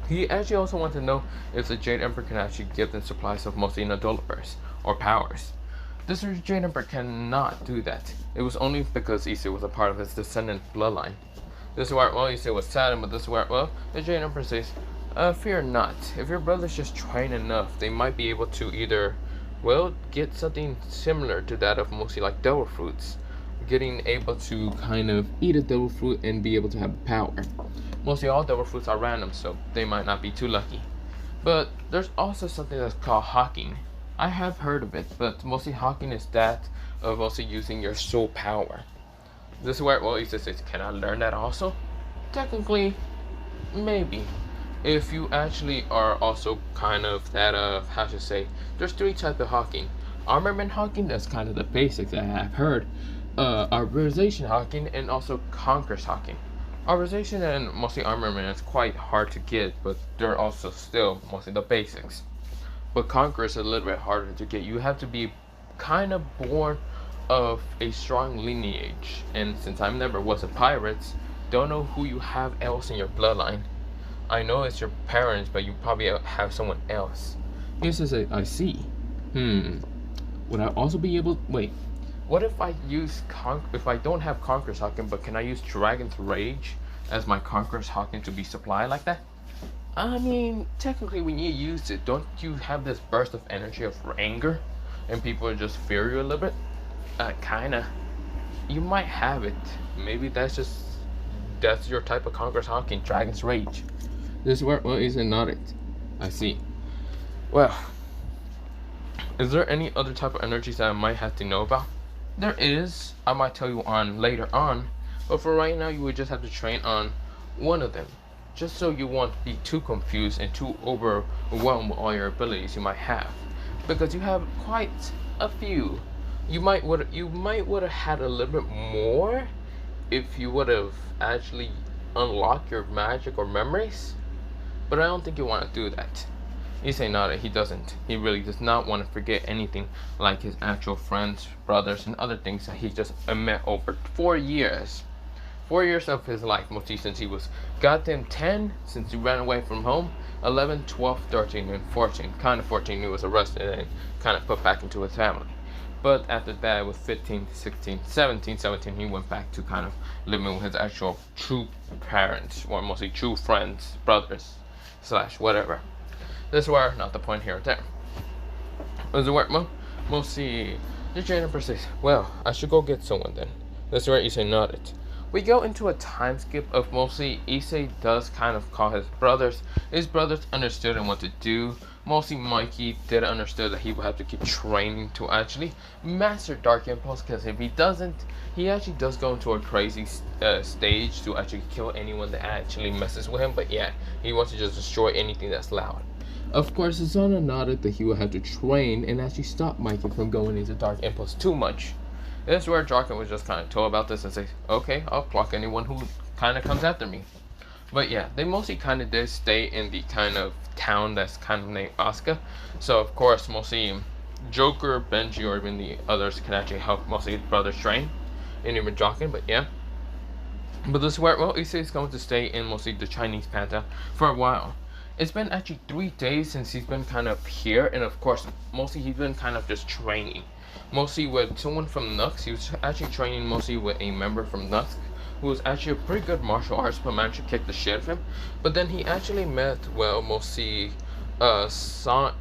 A: He actually also wants to know if the Jade Emperor can actually give them supplies of mostly Nodolipers or powers. This Jade Emperor cannot do that. It was only because Issei was a part of his descendant bloodline. This is where, well, Issei was saddened, but this is where, well, the Jade Emperor says, fear not. If your brothers just train enough, they might be able to either, well, get something similar to that of mostly like devil fruits. Getting able to kind of eat a devil fruit and be able to have power. Mostly all devil fruits are random, so they might not be too lucky. But there's also something that's called hawking. I have heard of it, but mostly hawking is that of also using your soul power. This is where, well, Issei says, can I learn that also? Technically, maybe. If you actually are also kind of that, how should I say, there's 3 types of hawking. Armament hawking, that's kind of the basics that I have heard. Arborization hawking and also conquerors hawking. Arborization and mostly armament is quite hard to get, but they're also still mostly the basics. But conquerors is a little bit harder to get. You have to be kind of born of a strong lineage, and since I never was a pirate, don't know who you have else in your bloodline. I know it's your parents, but you probably have someone else. He says, I see. Would I also be able, wait, what if I use if I don't have Conqueror's Hawking, but can I use Dragon's Rage as my Conqueror's Hawking to be supplied like that? I mean, technically when you use it, don't you have this burst of energy of anger? and people just fear you a little bit, kinda, you might have it. Maybe that's your type of Conqueror's Hawking, Dragon's Rage. This is where, well, is it not it? I see. Well, is there any other type of energies that I might have to know about? There is. I might tell you on later on, but for right now, you would just have to train on one of them, just so you won't be too confused and too overwhelmed with all your abilities you might have, because you have quite a few. You might would have had a little bit more if you would have actually unlocked your magic or memories, but I don't think you want to do that. Issei Nada, he doesn't. He really does not want to forget anything like his actual friends, brothers, and other things that he just met over 4 years. 4 years of his life, mostly since he was goddamn 10, since he ran away from home, 11, 12, 13, and 14. Kind of 14, he was arrested and kind of put back into his family. But after that, with 15, 16, 17, he went back to kind of living with his actual true parents, or mostly true friends, brothers, / whatever. This is where, not the point here or there. Does it work, Mo? Mostly, the trainer says, well, I should go get someone then. This is where Issei nodded. We go into a time skip of mostly Issei does kind of call his brothers. His brothers understood and what to do. Mostly Mikey did understand that he would have to keep training to actually master Dark Impulse, because if he doesn't, he actually does go into a crazy stage to actually kill anyone that actually messes with him. But yeah, he wants to just destroy anything that's loud. Of course, Zana nodded that he would have to train and actually stop Mikey from going into Dark Impulse too much. This is where Draken was just kind of told about this and say, okay, I'll clock anyone who kind of comes after me. But yeah, they mostly kind of did stay in the kind of town that's kind of named Asuka. So of course, mostly Joker, Benji, or even the others can actually help mostly his brothers train. And even Draken, but yeah. But this is where, well, Issei is going to stay in mostly the Chinese Panda for a while. It's been actually 3 days since he's been kind of here, and of course, mostly he's been kind of just training. Mostly with someone from Nux. He was actually training mostly with a member from Nux, who was actually a pretty good martial arts, but managed to kick the shit out of him. But then he actually met, well, mostly, Song,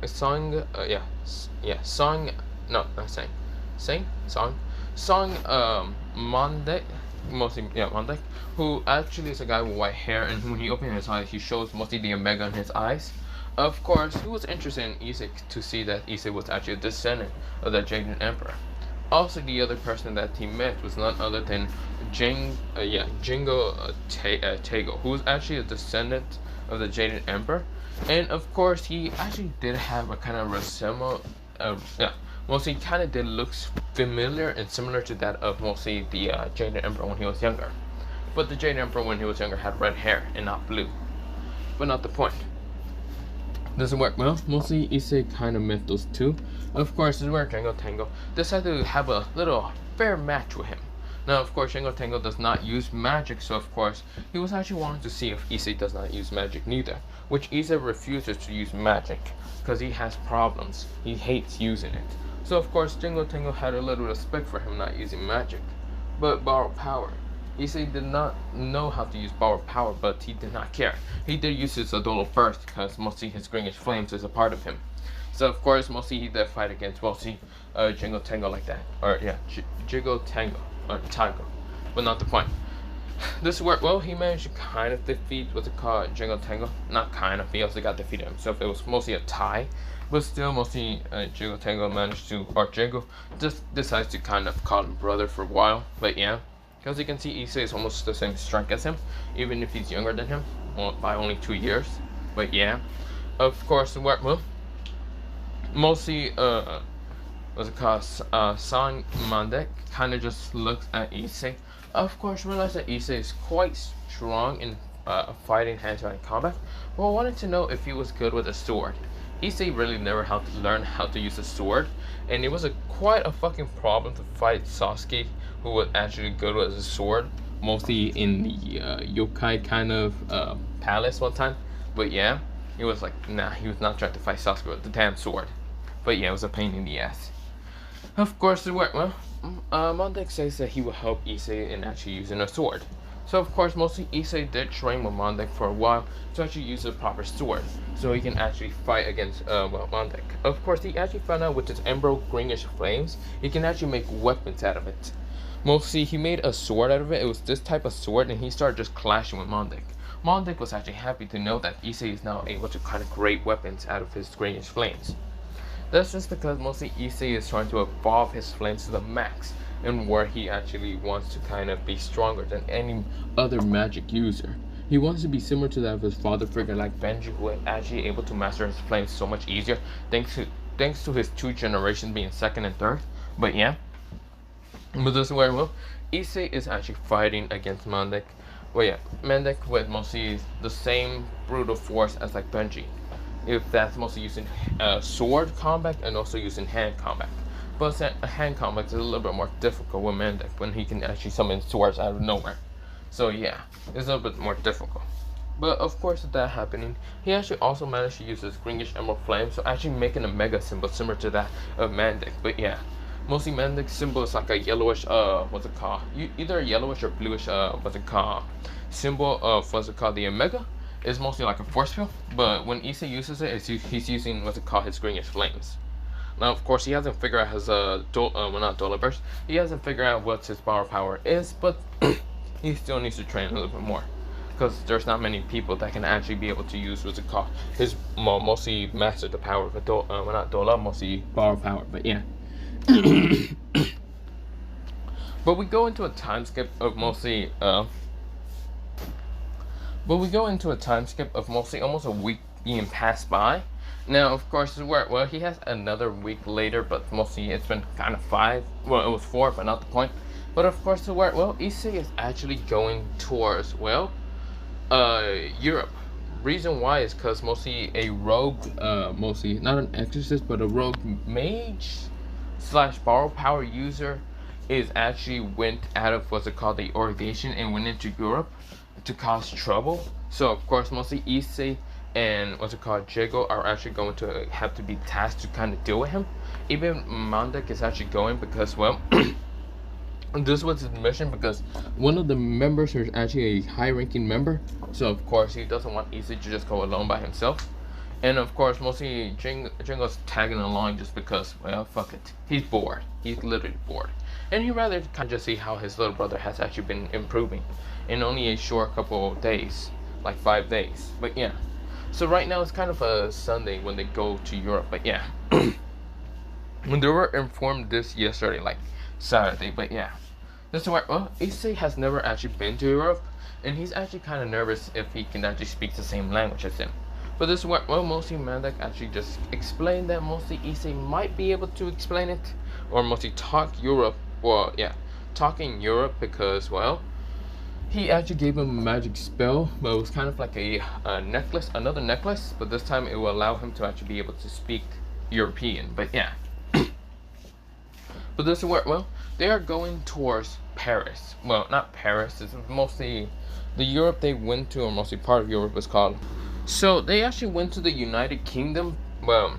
A: Monday, mostly, yeah, Monday, who actually is a guy with white hair, and when he opened his eyes, he shows mostly the Omega in his eyes. Of course, he was interested in Issei to see that Issei was actually a descendant of the Jaden Emperor. Also, the other person that he met was none other than Jingo Tago, who was actually a descendant of the Jaden Emperor. And of course, he actually did have a kind of resemble, mostly kind of did looks familiar and similar to that of mostly the Jaden Emperor when he was younger. But the Jaden Emperor when he was younger had red hair and not blue. But not the point. Doesn't work well. Mostly Issei kind of met those two. Of course, this is where Django Tango decided to have a little fair match with him. Now, of course, Django Tango does not use magic, so of course, he was actually wanting to see if Issei does not use magic neither. Which Issei refuses to use magic, because he has problems. He hates using it. So of course, Django Tango had a little respect for him not using magic. But borrowed power. Issei did not know how to use borrowed power, but he did not care. He did use his Adolo first, because mostly his greenish flames is a part of him. So of course, mostly he did fight against mostly Jingo Tango like that. Or yeah, Jingo Tango, or Tango. But not the point. This worked well. He managed to kind of defeat what's it called, Jingo Tango. Not kind of, he also got defeated himself. It was mostly a tie. But still, mostly Jingo Tango managed to, or Jingo just decides to kind of call him brother for a while. But yeah. Because you can see Issei is almost the same strength as him, even if he's younger than him, by only 2 years. But yeah, of course, the work well. Mostly, what's it called? Song Mandek kind of just looks at Issei. Of course, realize that Issei is quite strong in fighting hand-to-hand combat. But I wanted to know if he was good with a sword. Issei really never had to learn how to use a sword, and it was quite a fucking problem to fight Sasuke, who was actually good with a sword, mostly in the yokai kind of palace one time. But yeah, he was like, nah, he was not trying to fight Sasuke with the damn sword. But yeah, it was a pain in the ass. Of course, it worked well. Mondek says that he will help Issei in actually using a sword. So of course, mostly Issei did train with Mondek for a while to actually use a proper sword, so he can actually fight against Mondek. Of course, he actually found out with his emerald greenish flames, he can actually make weapons out of it. Mostly, he made a sword out of it. It was this type of sword, and he started just clashing with Mondek. Mondek was actually happy to know that Issei is now able to kind of create weapons out of his greenish flames. That's just because mostly Issei is trying to evolve his flames to the max, and where he actually wants to kind of be stronger than any other magic user. He wants to be similar to that of his father figure like Benji, who is actually able to master his flames so much easier thanks to his 2 generations being second and third. But yeah. But this is where Issei is actually fighting against Mondek. Well yeah, Mondek with mostly the same brutal force as like Benji. If that's mostly using sword combat and also using hand combat. But hand combat is a little bit more difficult with Mondek when he can actually summon swords out of nowhere. So yeah, it's a little bit more difficult. But of course with that happening, he actually also managed to use his greenish emerald flame, so actually making a mega symbol similar to that of Mondek. But yeah, mostly Mondek's symbol is like a yellowish, what's it called? Either a yellowish or bluish, what's it called? Symbol of, what's it called? The Omega is mostly like a force field. But when Issei uses it, he's using, what's it called? His greenish flames. Now, of course, he hasn't figured out his, not Dola burst. He hasn't figured out what his power is, but he still needs to train a little bit more. Because there's not many people that can actually be able to use, what's it called? His, mostly master the power of a not Dola, mostly power, but yeah. But we go into a time skip of mostly almost a week being passed by. Now of course well he has another week later, but mostly it's been kind of 5. Well, it was 4, but not the point. But of course Issei is actually going towards Europe. Reason why is because mostly a rogue mostly not an exorcist but a rogue mage / borrow power user is actually went out of what's it called the organization and went into Europe to cause trouble. So of course mostly Issei and what's it called Jago are actually going to have to be tasked to kind of deal with him. Even Mondek is actually going because well this was his mission, because one of the members is actually a high-ranking member, so of course he doesn't want Issei to just go alone by himself. And of course mostly Jingo's tagging along just because, well, fuck it, he's bored. He's literally bored, and he'd rather kind of just see how his little brother has actually been improving in only a short couple of days, like 5 days. But yeah, so right now it's kind of a Sunday when they go to Europe. But yeah, when they were informed this yesterday, like Saturday. But yeah, that's why Issei has never actually been to Europe, and he's actually kind of nervous if he can actually speak the same language as him. But this is what mostly Mondek actually just explained that mostly Issei might be able to explain it, or mostly talk Europe. Well, yeah, talking Europe, because well, he actually gave him a magic spell, but it was kind of like a necklace, another necklace, but this time it will allow him to actually be able to speak European. But yeah. But this is where, well, they are going towards Paris. Well, not Paris, it's mostly the Europe they went to, or mostly part of Europe, is called. So they actually went to the United Kingdom. Well,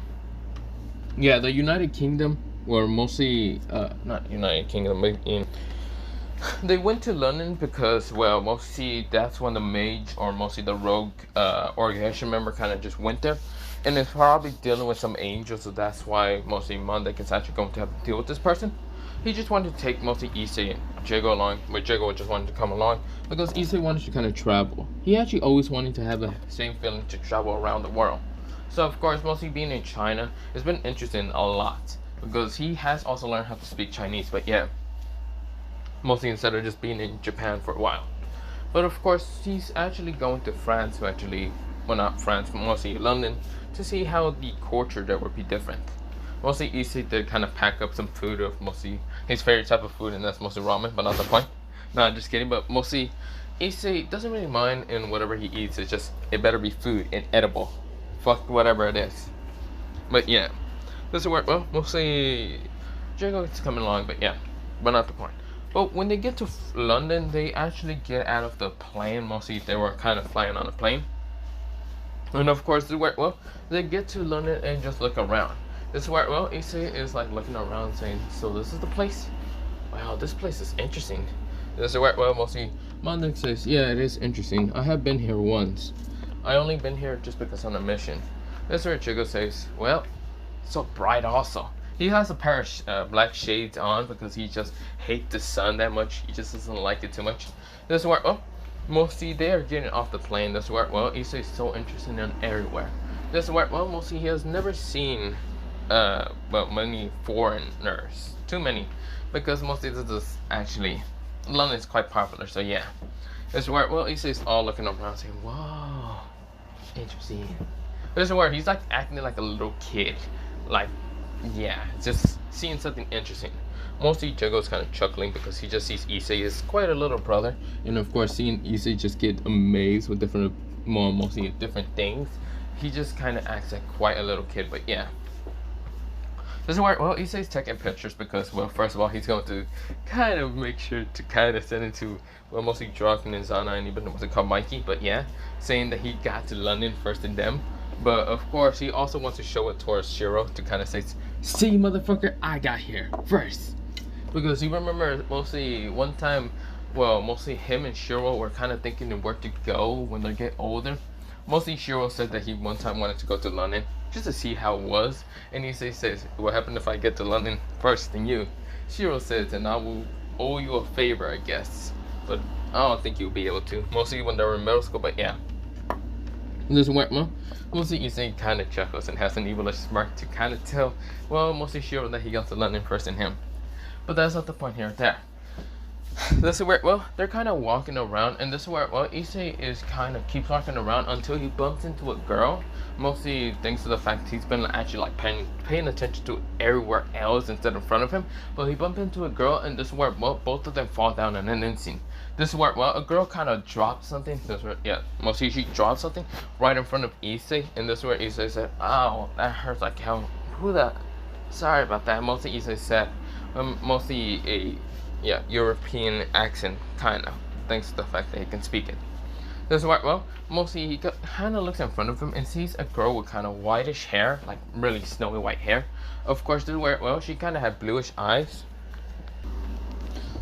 A: yeah, the United Kingdom were mostly, not United Kingdom, but they went to London because, well, mostly that's when the mage, or mostly the rogue organization member kind of just went there. And it's probably dealing with some angels, so that's why mostly Mondek is actually going to have to deal with this person. He just wanted to take mostly Issei and Jago along, but Jago just wanted to come along because Issei wanted to kind of travel. He actually always wanted to have the same feeling to travel around the world. So of course, mostly being in China, it's been interesting a lot because he has also learned how to speak Chinese. But yeah, mostly instead of just being in Japan for a while. But of course, he's actually going to France to actually, well, not France, but mostly London, to see how the culture there would be different. Mostly Issei did kind of pack up some food of mostly his favorite type of food, and that's mostly ramen, but not the point. No, I'm just kidding. But mostly Issei doesn't really mind in whatever he eats. It's just, it better be food and edible. Fuck whatever it is. But yeah, this is where, well, mostly Jago is coming along, but yeah, but not the point. But when they get to London, they actually get out of the plane. Mostly they were kind of flying on a plane. And of course, well, they get to London and just look around. This is where, well, Issei is like looking around saying, so this is the place? Wow, this place is interesting. This is where, well, mostly Monday says, yeah, it is interesting. I have been here once. I only been here just because on a mission. That's where Chigo says, well, so bright also. He has a pair of black shades on because he just hates the sun that much. He just doesn't like it too much. This is where, oh, mostly they are getting off the plane. This is where, well, Issei is so interested in everywhere. This is where, well, mostly he has never seen, well, many foreigners. Too many. Because mostly this is actually, London is quite popular, so yeah. This is where, well, Issei is all looking around saying, whoa, interesting. This is where he's like acting like a little kid. Like, yeah, just seeing something interesting. Mostly Jogo's kind of chuckling because he just sees Issei as quite a little brother. And of course, seeing Issei just get amazed with different, mostly different things, he just kind of acts like quite a little kid, but yeah. This is where, well, Issei's taking pictures because, well, first of all, he's going to kind of make sure to kind of send it to, well, mostly Draken and Zana and even what's it called, Mikey, but yeah, saying that he got to London first than them. But of course, he also wants to show it towards Shiro to kind of say, see, motherfucker, I got here first. Because you remember, mostly one time, well, mostly him and Shiro were kind of thinking of where to go when they get older. Mostly Shiro said that he one time wanted to go to London just to see how it was. And he says, what happened if I get to London first than you? Shiro says, and I will owe you a favor, I guess. But I don't think you'll be able to. Mostly when they were in middle school, but yeah. This went well. Mostly Issei kind of chuckles and has an evilish smirk to kind of tell, well, mostly Shiro that he got to London first than him. But that's not the point here or there. This is where, well, they're kind of walking around, and this is where, well, Issei is kind of keeps walking around until he bumps into a girl. Mostly thanks to the fact he's been actually like paying attention to everywhere else instead of in front of him. But he bumped into a girl, and this is where, well, both of them fall down in an instant. This is where, well, a girl kind of dropped something. This is where, yeah, mostly she dropped something right in front of Issei, and this is where Issei said, "Ow, that hurts like hell." Who the? Sorry about that. Mostly Issei said, mostly a, yeah, European accent, kind of, thanks to the fact that he can speak it. This is where, well, mostly he kind of looks in front of him and sees a girl with kind of whitish hair, like really snowy white hair. Of course, this is where, well, she kind of had bluish eyes.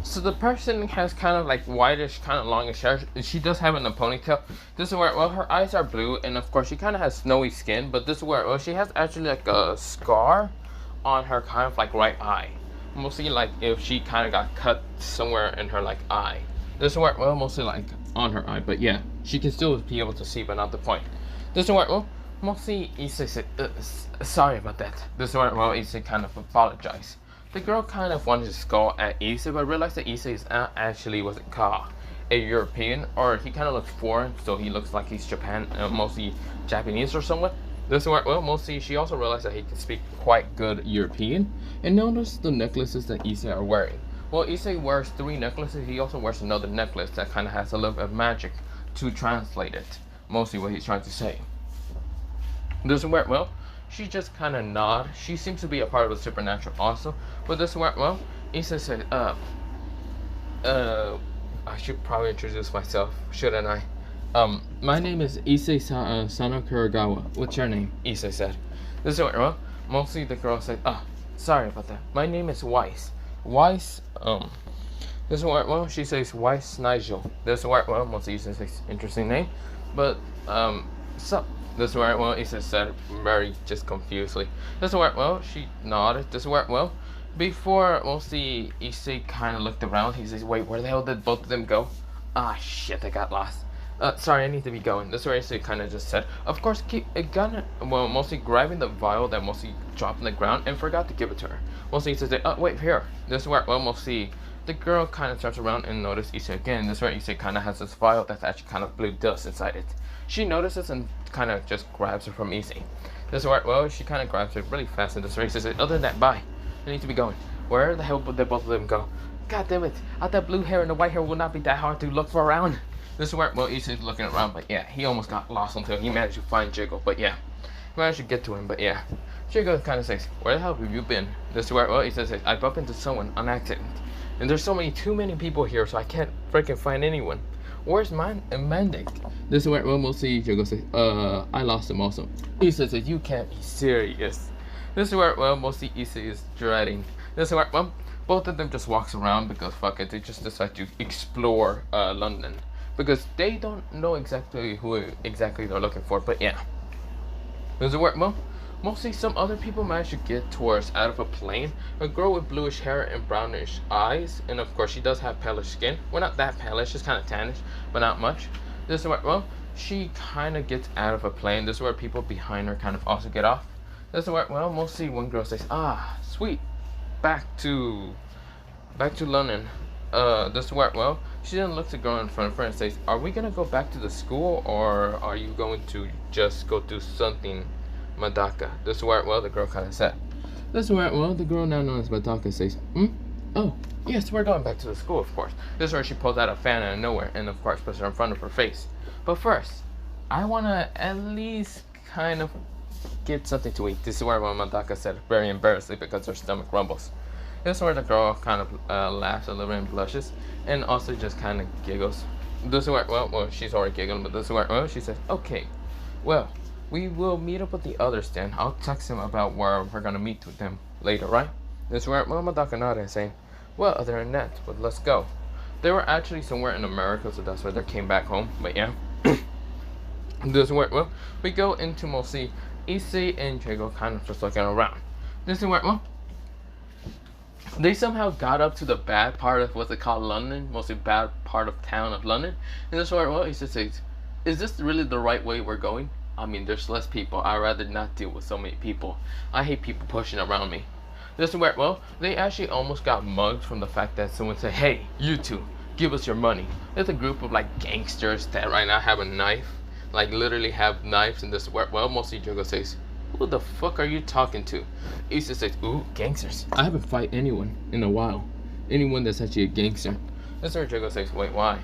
A: So the person has kind of like whitish, kind of longish hair. She does have it in a ponytail. This is where, well, her eyes are blue, and of course she kind of has snowy skin. But this is where, well, she has actually like a scar on her kind of like right eye. Mostly like if she kind of got cut somewhere in her like eye. This is where, well, mostly like on her eye, but yeah, she can still be able to see, but not the point. This is where, well, mostly Issei said, sorry about that. This is where, well, Issei kind of apologized. The girl kind of wanted to scold at Issei, but realized that Issei is actually, what's it called, a European, or he kind of looks foreign, so he looks like he's Japan, mostly Japanese or somewhat. This is where, well, mostly she also realized that he can speak quite good European, and noticed the necklaces that Issei are wearing. Well, Issei wears 3 necklaces. He also wears another necklace that kind of has a little bit of magic to translate it. Mostly what he's trying to say. This is where, well, she just kind of nods. She seems to be a part of the supernatural also. But this is where, well, Issei said, I should probably introduce myself, shouldn't I? My name is Issei Sano Kuragawa. What's your name? Issei said. This is where, well, mostly the girl said, sorry about that. My name is Weiss. Weiss, this is where, well, she says Weiss Nigel. This is where, well, mostly Issei says interesting name. But, so, this is where, well, Issei said very just confusedly. This is where, well, she nodded. This is where, well, before mostly Issei kind of looked around, he says, wait, where the hell did both of them go? Ah, shit, I got lost. Sorry, I need to be going. This is where Issei kind of just said, of course, keep a gun, well, mostly grabbing the vial that mostly dropped on the ground and forgot to give it to her. Mostly Issei said, wait, here. This is where, well, mostly the girl kind of turns around and notices Issei again. This is where Issei kind of has this vial that's actually kind of blue dust inside it. She notices and kind of just grabs her from Issei. This is where, well, she kind of grabs her really fast, and this is where Issei says, other than that, bye. I need to be going. Where the hell would they both of them go? God damn it. Out that blue hair and the white hair will not be that hard to look for around. This is where, well, Issei's looking around, but yeah, he almost got lost until he managed to find Jiggle, but yeah. He managed to get to him, but yeah. Jiggle kind of says, where the hell have you been? This is where, well, Issei says, I bumped into someone on accident. And there's too many people here, so I can't freaking find anyone. Where's Mandic? This is where, well, mostly Jiggle says, I lost him also. Issei says, you can't be serious. This is where, well, mostly Issei is dreading. This is where, well, Both of them just walks around because fuck it, they just decide to explore London because they don't know exactly who exactly they're looking for. But yeah, does it work? Well, mostly some other people manage to get towards out of a plane. A girl with bluish hair and brownish eyes, and of course she does have palish skin. Well, not that palish, just kind of tannish, but not much. This is where, well, she kind of gets out of a plane. This is where people behind her kind of also get off. This is where, well, mostly one girl says, "Ah, sweet, back to London." This is where, well, she then looks at the girl in front of her and says, "Are we gonna go back to the school, or are you going to just go do something, Madaka?" This is where, well, the girl kind of said. This is where, well, the girl now known as Madaka says, "Oh, yes, we're going back to the school, of course." This is where she pulls out a fan out of nowhere and, of course, puts it in front of her face. But first, I want to at least kind of get something to eat. This is where Madaka said, very embarrassingly, because her stomach rumbles. This is where the girl kind of laughs a little and blushes, and also just kind of giggles. This is where, well, she's already giggling, but this is where, well, she says, "Okay, well, we will meet up with the others then. I'll text him about where we're gonna meet with them later, right?" This is where, well, Madaka nodded and saying, "Well, other than that, but let's go." They were actually somewhere in America, so that's why they came back home. But yeah, this is where, well, we go into mostly Issei and Jago kind of just looking around. This is where, well, they somehow got up to the bad part of what's it called, London, mostly bad part of town of London. And this is where, well, he just says, "Is this really the right way we're going? I mean, there's less people. I'd rather not deal with so many people. I hate people pushing around me." This is where, well, they actually almost got mugged from the fact that someone said, "Hey, you two, give us your money." There's a group of like gangsters that right now have a knife, like literally have knives. And this is where, well, mostly Jago says, "Who the fuck are you talking to?" Issa says, "Ooh, gangsters. I haven't fight anyone in a while. Anyone that's actually a gangster." This is where Jago says, "Wait, why?"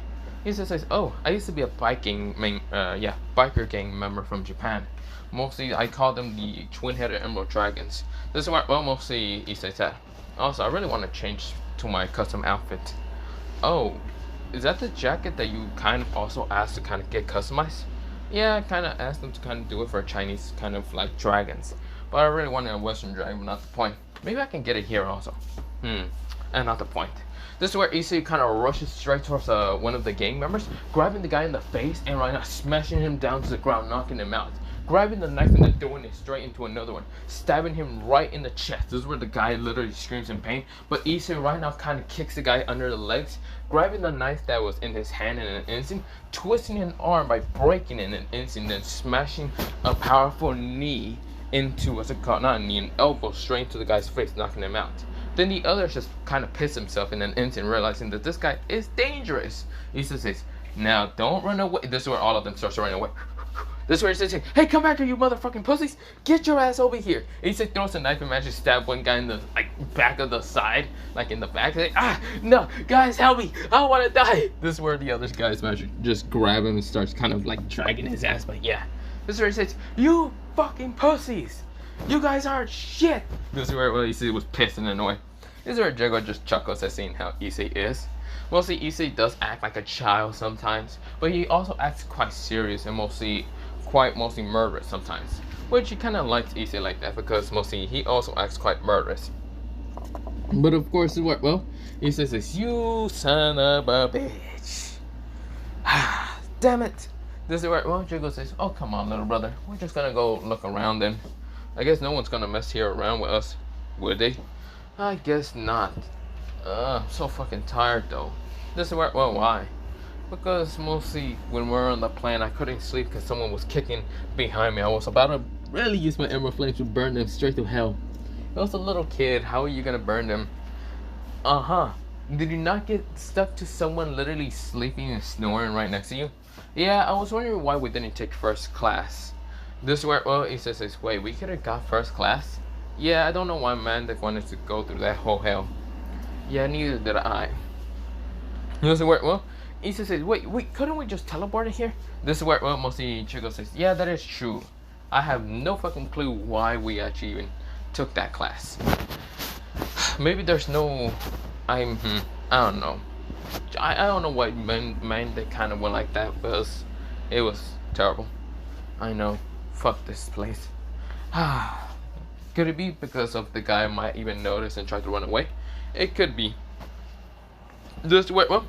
A: Issa says, "Oh, I used to be a biker gang member from Japan. Mostly, I call them the twin-headed emerald dragons." This is where, well, mostly Issa said. "Also, I really want to change to my custom outfit." "Oh, is that the jacket that you kind of also asked to kind of get customized?" "Yeah, I kind of asked them to kind of do it for Chinese kind of like dragons. But I really wanted a Western dragon, but not the point. Maybe I can get it here also." And not the point. This is where Issei kind of rushes straight towards one of the gang members, grabbing the guy in the face and right now smashing him down to the ground, knocking him out. Grabbing the knife and then throwing it straight into another one, stabbing him right in the chest. This is where the guy literally screams in pain. But Issei right now kind of kicks the guy under the legs, grabbing the knife that was in his hand in an instant, twisting an arm by breaking it in an instant, then smashing a powerful knee into, what's it called, not a knee, an elbow straight into the guy's face, knocking him out. Then the other just kind of pissed himself in an instant, realizing that this guy is dangerous. Issei says, "Now don't run away." This is where all of them start running away. This is where he says, "Hey, come back here, you motherfucking pussies! Get your ass over here!" Issei throws a knife and manages to stab one guy in the back of the side, like in the back. Like, "Ah, no, guys, help me! I want to die!" This is where the other guys manage to just grab him and starts kind of like dragging his ass. But yeah, this is where he says, "You fucking pussies! You guys aren't shit!" This is where, well, Issei was pissed and annoyed. This is where Jago just chuckles at seeing how Issei is. Mostly Issei does act like a child sometimes, but he also acts quite serious and mostly murderous sometimes. Which he kind of likes Issei like that because mostly he also acts quite murderous. But of course, well, Issei says, "You son of a bitch." Damn it. This is where, well, Jago says, "Oh, come on, little brother. We're just gonna go look around then. I guess no one's gonna mess here around with us, would they?" "I guess not. I'm so fucking tired though." This is where, well, why? Because mostly when we're on the plane, I couldn't sleep because someone was kicking behind me. I was about to really use my emerald flame to burn them straight to hell. I was a little kid. How are you gonna burn them? Did you not get stuck to someone literally sleeping and snoring right next to you? Yeah, I was wondering why we didn't take first class. This is where, well, he says, "Wait, we could have got first class?" Yeah, I don't know why Mandak wanted to go through that whole hell. Yeah, neither did I. This is where, well, Issa says, wait, couldn't we just teleport it here?" This is where, well, mostly Chico says, "Yeah, that is true. I have no fucking clue why we actually even took that class. Maybe there's no, I don't know. I don't know what Mandak kind of went like that, because it was terrible. I know. Fuck this place. Could it be because of the guy might even notice and try to run away? It could be. This way, well,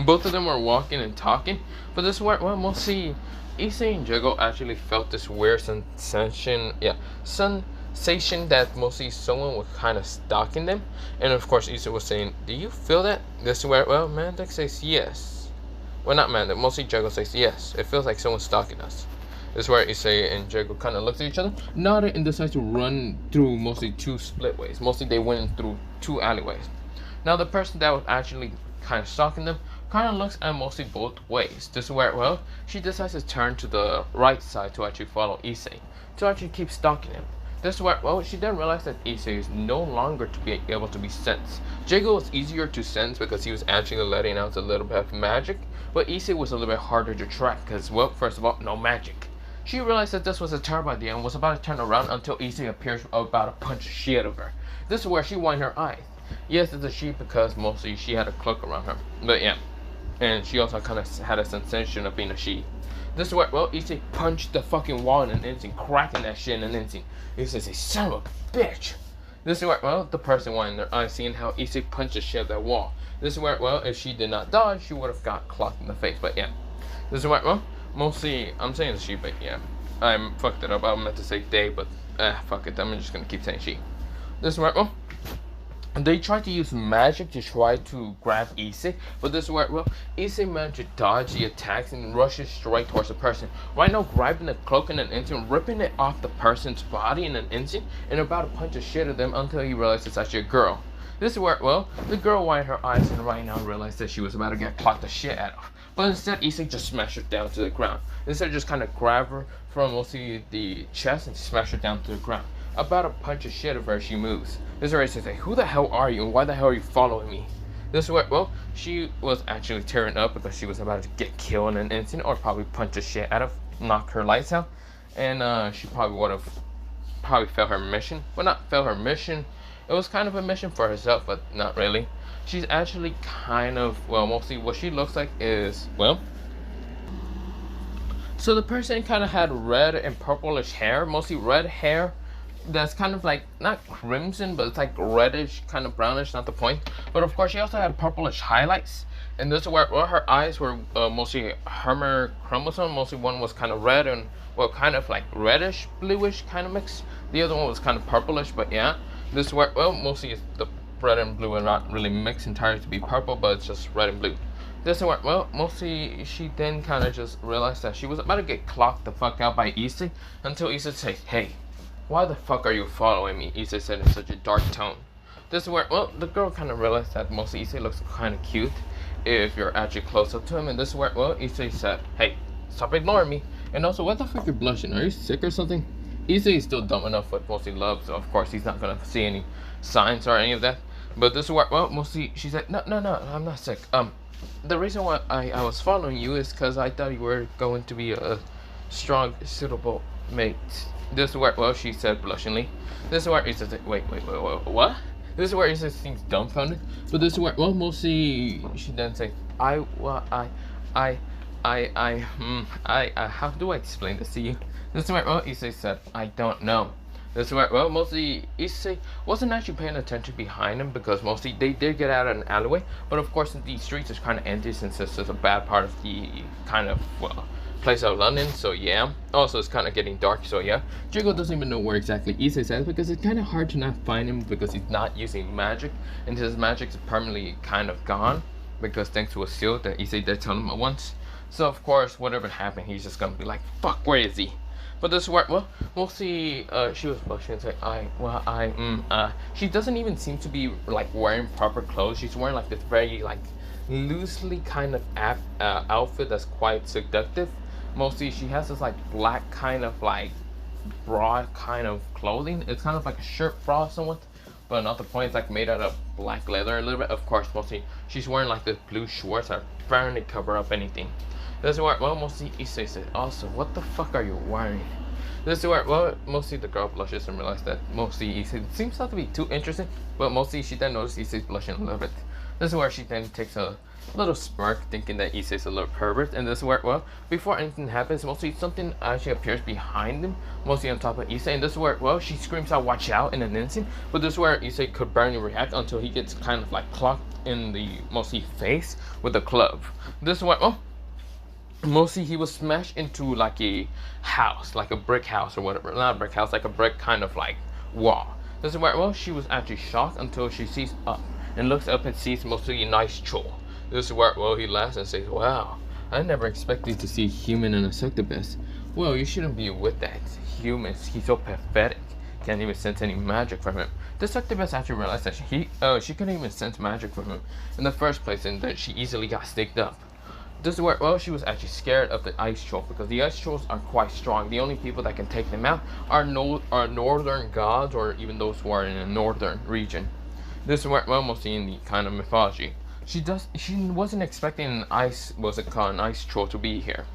A: both of them were walking and talking, but this is where, well, mostly Issei and Jago actually felt this weird sensation that mostly someone was kind of stalking them. And of course, Issei was saying, "Do you feel that?" This is where, well, Mandex says yes. Well, not Mandex, mostly Jago says yes. It feels like someone's stalking us. This is where Issei and Jago kind of looked at each other, nodded, and decided to run through mostly two split ways. Mostly they went through two alleyways. Now the person that was actually kind of stalking them kind of looks at mostly both ways. This is where, well, she decides to turn to the right side to actually follow Issei, to actually keep stalking him. This is where, well, she then realized that Issei is no longer to be able to be sensed. Jago was easier to sense because he was actually letting out a little bit of magic, but Issei was a little bit harder to track because, well, first of all, no magic. She realized that this was a terrible idea and was about to turn around until Issei appears about to punch the shit out of her. This is where she whined her eyes. Yes, it's a she because mostly she had a cloak around her, but yeah. And she also kind of had a sensation of being a she. This is where, well, Issei punched the fucking wall in an instant, cracking that shit in an instant. Issei says, "Son of a bitch." This is where, well, the person whined their eyes, seeing how Issei punched the shit at that wall. This is where, well, if she did not dodge, she would have got clocked in the face, but yeah. This is where, well, mostly, I'm saying she, but yeah. I fucked it up. I meant to say they, but fuck it. I'm just gonna keep saying she. This is where, well, they tried to use magic to try to grab Issei, but this is where, well, Issei managed to dodge the attacks and rushes straight towards the person. Right now, grabbing the cloak in an instant, ripping it off the person's body in an instant, and about to punch the shit out of them until he realized it's actually a girl. This is where, well, the girl widened her eyes and right now realized that she was about to get clocked the shit out of. But instead, Issei just smashed her down to the ground. Instead, just kind of grab her from mostly the chest and smash her down to the ground. About to punch the shit out of her, she moves. This is where Issei says, "Who the hell are you and why the hell are you following me?" This is where, well, she was actually tearing up because she was about to get killed in an instant or probably punch the shit out of, knock her lights out. And she probably would have failed her mission. Well, not failed her mission. It was kind of a mission for herself, but not really. She's actually kind of, well, mostly what she looks like is, well, so the person kind of had red and purplish hair, mostly red hair that's kind of like, not crimson, but it's like reddish, kind of brownish, not the point. But of course, she also had purplish highlights. And this is where, well, her eyes were mostly Hermer chromosome. Mostly one was kind of red and, well, kind of like reddish, bluish kind of mix. The other one was kind of purplish, but yeah. This is where, well, mostly it's the red and blue are not really mixed entirely to be purple, but it's just red and blue. This is where, well, mostly she then kind of just realized that she was about to get clocked the fuck out by Issei until Issei said, "Hey, why the fuck are you following me?" Issei said in such a dark tone. This is where, well, the girl kind of realized that mostly Issei looks kind of cute if you're actually close up to him. And this is where, well, Issei said, "Hey, stop ignoring me. And also, what the fuck you're blushing? Are you sick or something?" Issei is still dumb enough with mostly love, so of course he's not gonna see any signs or any of that. But this is where, well, mostly she said, no, I'm not sick. The reason why I was following you is because I thought you were going to be a strong, suitable mate. This is where, well, she said blushingly. This is where Issei said, wait, what? This is where Issei seems dumbfounded. But this is where, well, mostly she then said, how do I explain this to you? This is where, well, Issei said, I don't know. This is where, well, mostly Issei wasn't actually paying attention behind him because mostly they did get out of an alleyway. But of course, the streets is kind of empty since this is a bad part of the kind of, well, place of London. So yeah. Also, it's kind of getting dark. So yeah. Jigo doesn't even know where exactly Issei is because it's kind of hard to not find him because he's not using magic. And his magic is permanently kind of gone because thanks to a seal that Issei did tell him at once. So of course, whatever happened, he's just gonna be like, fuck, where is he? But this is where, well, we'll see, she was blushing and say, she doesn't even seem to be, like, wearing proper clothes. She's wearing, like, this very, like, loosely kind of outfit that's quite seductive. Mostly, she has this, like, black kind of, like, bra kind of clothing. It's kind of like a shirt bra somewhat, but not the point. It's, like, made out of black leather a little bit. Of course, mostly, she's wearing, like, this blue shorts that barely cover up anything. This is where, well, mostly Issei said, also, what the fuck are you wearing? This is where, well, mostly the girl blushes and realizes that mostly Issei seems not to be too interesting, but mostly she then noticed Issei's blushing a little bit. This is where she then takes a little smirk, thinking that Issei's a little pervert. And this is where, well, before anything happens, mostly something actually appears behind him, mostly on top of Issei. And this is where, well, she screams out, "Watch out!" in an instant. But this is where Issei could barely react until he gets kind of like clocked in the mostly face with a club. This is where, well, mostly he was smashed into like a house, like a brick house or whatever. Not a brick house, like a brick kind of like wall. This is where, well, she was actually shocked until she sees up and looks up and sees mostly a nice troll. This is where, well, he laughs and says, "Wow, I never expected to see a human and a succubus. Well, you shouldn't be with that. Humans, he's so pathetic. Can't even sense any magic from him." The succubus actually realized that she couldn't even sense magic from him in the first place, and that she easily got sticked up. This is where, well, she was actually scared of the ice troll because the ice trolls are quite strong. The only people that can take them out are northern gods, or even those who are in the northern region. This is where, well, mostly in the kind of mythology. She wasn't expecting an ice troll to be here.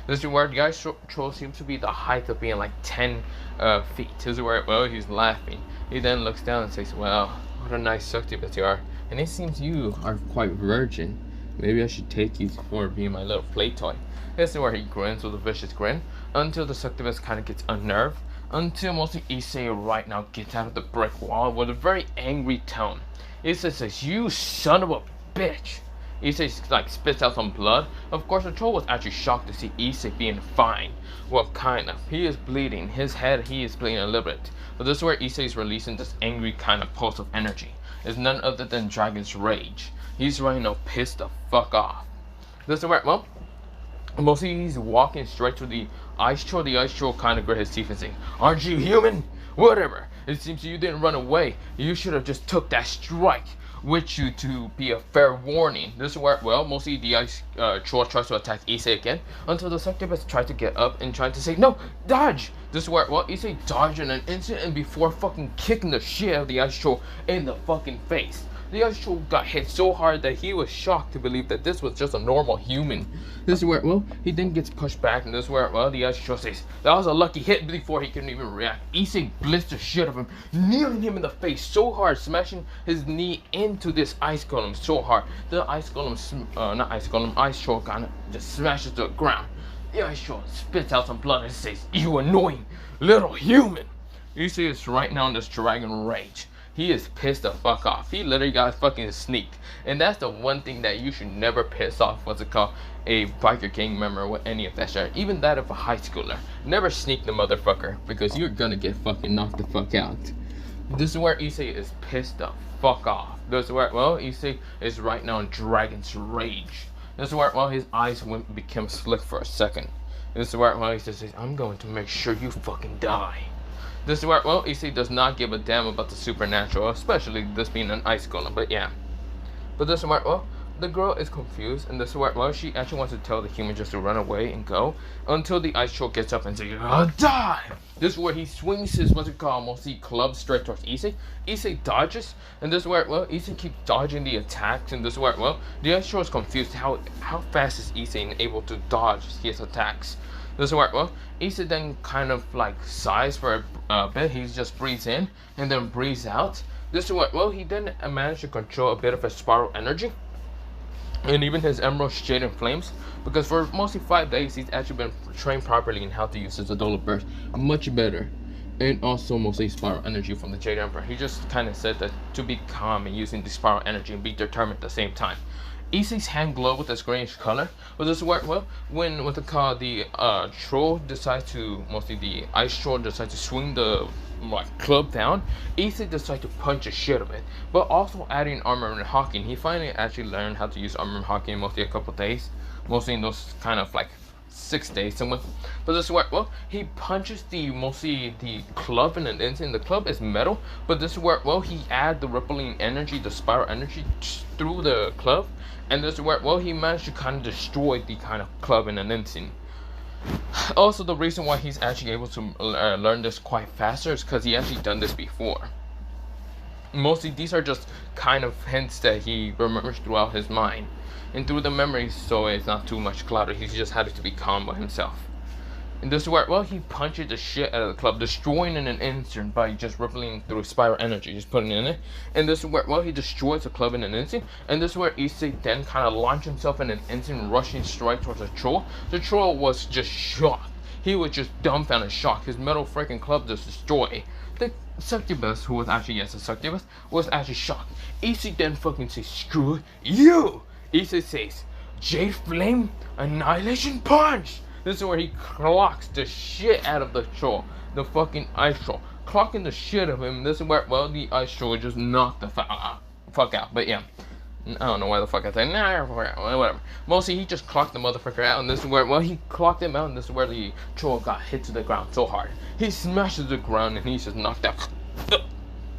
A: This is where the ice troll seems to be the height of being like 10 feet. This is where, well, he's laughing. He then looks down and says, "Well, what a nice succubus you are. And it seems you are quite virgin. Maybe I should take you for being my little play toy." This is where he grins with a vicious grin until the succubus kind of gets unnerved, until mostly Issei right now gets out of the brick wall with a very angry tone. Issei says, "You son of a bitch." Issei like spits out some blood. Of course, the troll was actually shocked to see Issei being fine. Well, kind of. He is bleeding. His head, he is bleeding a little bit. But this is where Issei is releasing this angry kind of pulse of energy. It's none other than Dragon's Rage. He's right now pissed the fuck off. This is where, well, mostly he's walking straight to the ice troll. The ice troll kind of grit his teeth and say, "Aren't you human? Whatever. It seems you didn't run away. You should have just took that strike with you to be a fair warning." This is where, well, mostly the ice troll tries to attack Issei again until the succubus tries to get up and tries to say, "No, dodge!" This is where, well, Issei dodged in an instant, and before fucking kicking the shit out of the ice troll in the fucking face. The ice troll got hit so hard that he was shocked to believe that this was just a normal human. This is where, well, he then gets pushed back, and this is where, well, the ice troll says, "That was a lucky hit," before he can even react. Issei blitzed the shit of him, kneeling him in the face so hard, smashing his knee into this ice golem so hard. The ice golem, ice troll kind of just smashes to the ground. The ice troll spits out some blood and says, "You annoying little human." Issei is right now in this dragon rage. He is pissed the fuck off. He literally got fucking sneaked. And that's the one thing that you should never piss off, what's it called, a biker gang member with any of that shit. Even that of a high schooler. Never sneak the motherfucker, because you're gonna get fucking knocked the fuck out. This is where Issei is pissed the fuck off. This is where, well, Issei is right now in Dragon's Rage. This is where, well, his eyes became slick for a second. This is where, well, he says, "I'm going to make sure you fucking die." This is where, well, Issei does not give a damn about the supernatural, especially this being an ice golem, but yeah. But this is where, well, the girl is confused, and this is where, well, she actually wants to tell the human just to run away and go, until the ice troll gets up and says, "Die!" This is where he swings his, what's it called, mostly club straight towards Issei. Issei dodges, and this is where, well, Issei keeps dodging the attacks, and this is where, well, the ice troll is confused. How fast is Issei able to dodge his attacks? This is where, well, Issei then kind of like sighs for a bit. He just breathes in and then breathes out. This is where, well, he then managed to control a bit of his spiral energy and even his emerald shade and flames, because for mostly 5 days he's actually been trained properly in how to use his Adola burst much better, and also mostly spiral energy from the Jade Emperor. He just kind of said that to be calm and using the spiral energy and be determined at the same time. Issei's hand glowed with this greenish color, but this is where, well, when what they call the troll decides to, mostly the ice troll decides to swing the like club down, Issei decides to punch the shit of it. But also adding armor and hawking, he finally actually learned how to use armor and hawking in mostly a couple days, mostly in those kind of like 6 days somewhere. But this is where, well, he punches mostly the club in an instant. The club is metal, but this is where, well, he add the rippling energy, the spiral energy through the club, and this is where, well, he managed to kind of destroy the kind of club in an instant. Also, the reason why he's actually able to learn this quite faster is because he actually done this before. Mostly these are just kind of hints that he remembers throughout his mind and through the memories, so it's not too much clouded. He just had to be calm by himself. And this is where, well, he punches the shit out of the club, destroying in an instant by just rippling through spiral energy, just putting it in it. And this is where, well, he destroys the club in an instant. And this is where Issei then kind of launched himself in an instant, rushing straight towards the troll. The troll was just shocked. He was just dumbfounded, shocked. His metal freaking club just destroyed. The succubus, who was actually, yes, a succubus, was actually shocked. Issei then fucking says, screw you! Issei says, Jade Flame Annihilation Punch! This is where he clocks the shit out of the troll, the fucking ice troll, clocking the shit of him. This is where, well, the ice troll just knocked the fuck out. But yeah, I don't know why the fuck I said, nah, whatever. Mostly he just clocked the motherfucker out, and this is where, well, he clocked him out, and this is where the troll got hit to the ground so hard. He smashes the ground, and he's just knocked out.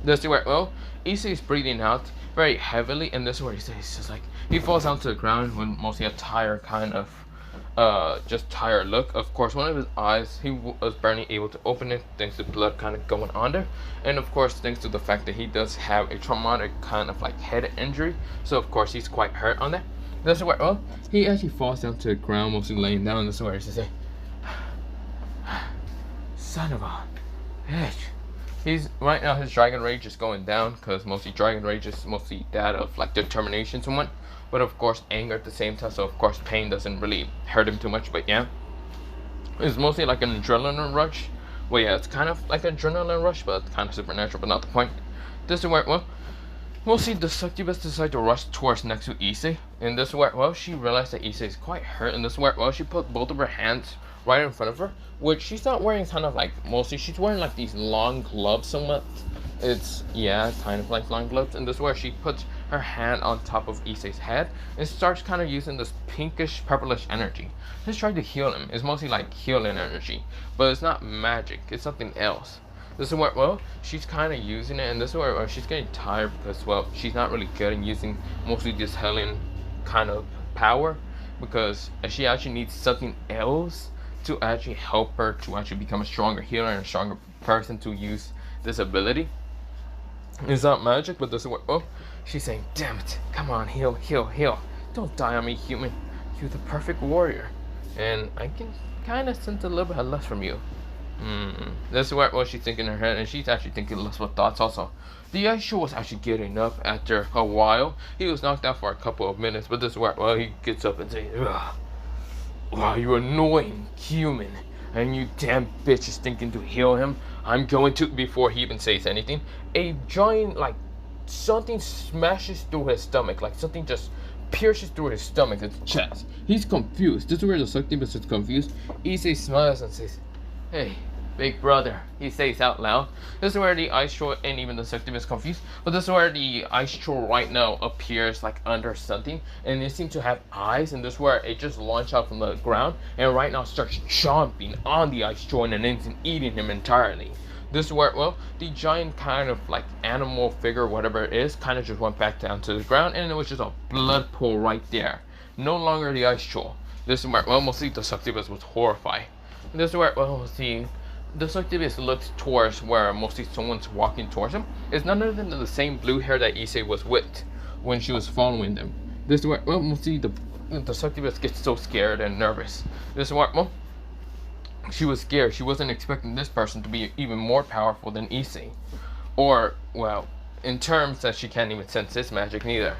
A: This is where, well, Issei is breathing out very heavily, and this is where he's just like, he falls down to the ground with mostly a tired kind of, just tired look. Of course, one of his eyes, he was barely able to open it thanks to blood kind of going on there, and of course thanks to the fact that he does have a traumatic kind of like head injury, so of course he's quite hurt on that. This is where, well, he actually falls down to the ground, mostly laying down. This is where he's just like, son of a bitch. He's right now, his dragon rage is going down, because mostly dragon rage is mostly that of like determination somewhat, but of course anger at the same time, so of course pain doesn't really hurt him too much. But yeah, it's mostly like an adrenaline rush. Well, yeah, it's kind of like an adrenaline rush, but it's kind of supernatural, but not the point. This is where, well, mostly the succubus decides to rush towards next to Issei, and this is where, well, she realized that Issei is quite hurt, and this is where, well, she put both of her hands right in front of her, which she's not wearing kind of like, mostly she's wearing like these long gloves somewhat. It's, yeah, kind of like long gloves, and this is where she puts her hand on top of Issei's head and starts kind of using this pinkish purplish energy. She's trying to heal him. It's mostly like healing energy, but it's not magic, it's something else. This is where, well, she's kind of using it, and this is where, well, she's getting tired because, well, she's not really good at using mostly this healing kind of power, because she actually needs something else to actually help her to actually become a stronger healer and a stronger person to use this ability. It's not magic, but this is what, oh, she's saying, damn it, come on, heal, heal, heal. Don't die on me, human. You're the perfect warrior. And I can kind of sense a little bit of lust from you. This is what she's thinking in her head, and she's actually thinking lustful thoughts also. The ice troll was actually getting up after a while. He was knocked out for a couple of minutes, but this is where, well, he gets up and says, wow, you annoying human. And you damn bitch is thinking to heal him. I'm going to, before he even says anything, a giant, like, something smashes through his stomach, like something just pierces through his stomach, his chest. He's confused. This is where the succubus is confused. Issei smiles and says, hey, big brother, he says out loud. This is where the ice troll and even the succubus is confused, but this is where the ice troll right now appears like under something, and it seems to have eyes, and this is where it just launched out from the ground, and right now starts chomping on the ice troll and an instant eating him entirely. This is where, well, the giant kind of like animal figure, whatever it is, kind of just went back down to the ground, and it was just a blood pool right there. No longer the ice troll. This is where, well, mostly the succubus was horrified. This is where, well, see, the succubus looks towards where mostly someone's walking towards him. It's none other than the same blue hair that Issei was with when she was following them. This is where, well, mostly the succubus gets so scared and nervous. This is where, well, she was scared. She wasn't expecting this person to be even more powerful than Issei. Or, well, in terms that she can't even sense his magic neither.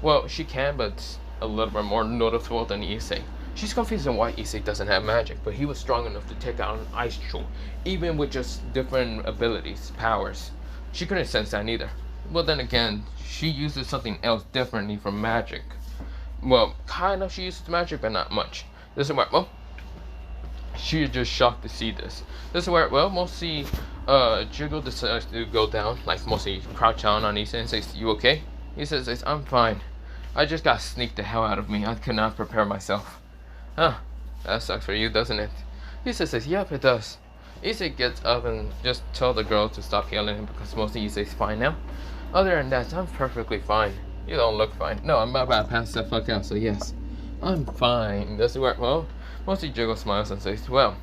A: Well, she can, but it's a little bit more noticeable than Issei. She's confused on why Issei doesn't have magic, but he was strong enough to take out an ice troll, even with just different abilities, powers. She couldn't sense that neither. Well, then again, she uses something else differently from magic. Well, kind of, she uses magic, but not much. This is where, well, she's just shocked to see this. This is where, well, mostly, Jiggle decides to go down, like mostly crouch down on Issei and says, you okay? He says, I'm fine. I just got sneaked the hell out of me. I could not prepare myself. Huh, that sucks for you, doesn't it? Issei says, yep, it does. Issei gets up and just tells the girl to stop yelling at him because mostly Issei's fine now. Other than that, I'm perfectly fine. You don't look fine. No, I'm about to pass the fuck out, so yes. I'm fine. This is where, well, mostly Jiggle smiles and says, well,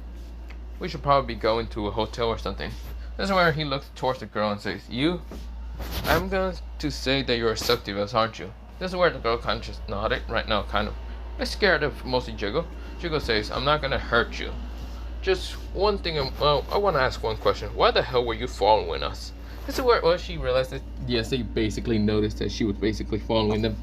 A: we should probably be going to a hotel or something. This is where he looks towards the girl and says, you? I'm going to say that you're a succubus, aren't you? This is where the girl kind of just nodded right now, kind of scared of mostly Jiggle. Jiggle says, I'm not gonna hurt you. just one thing. I want to ask one question. Why the hell were you following us? This is where she realized that yes, they basically noticed that she was basically following them.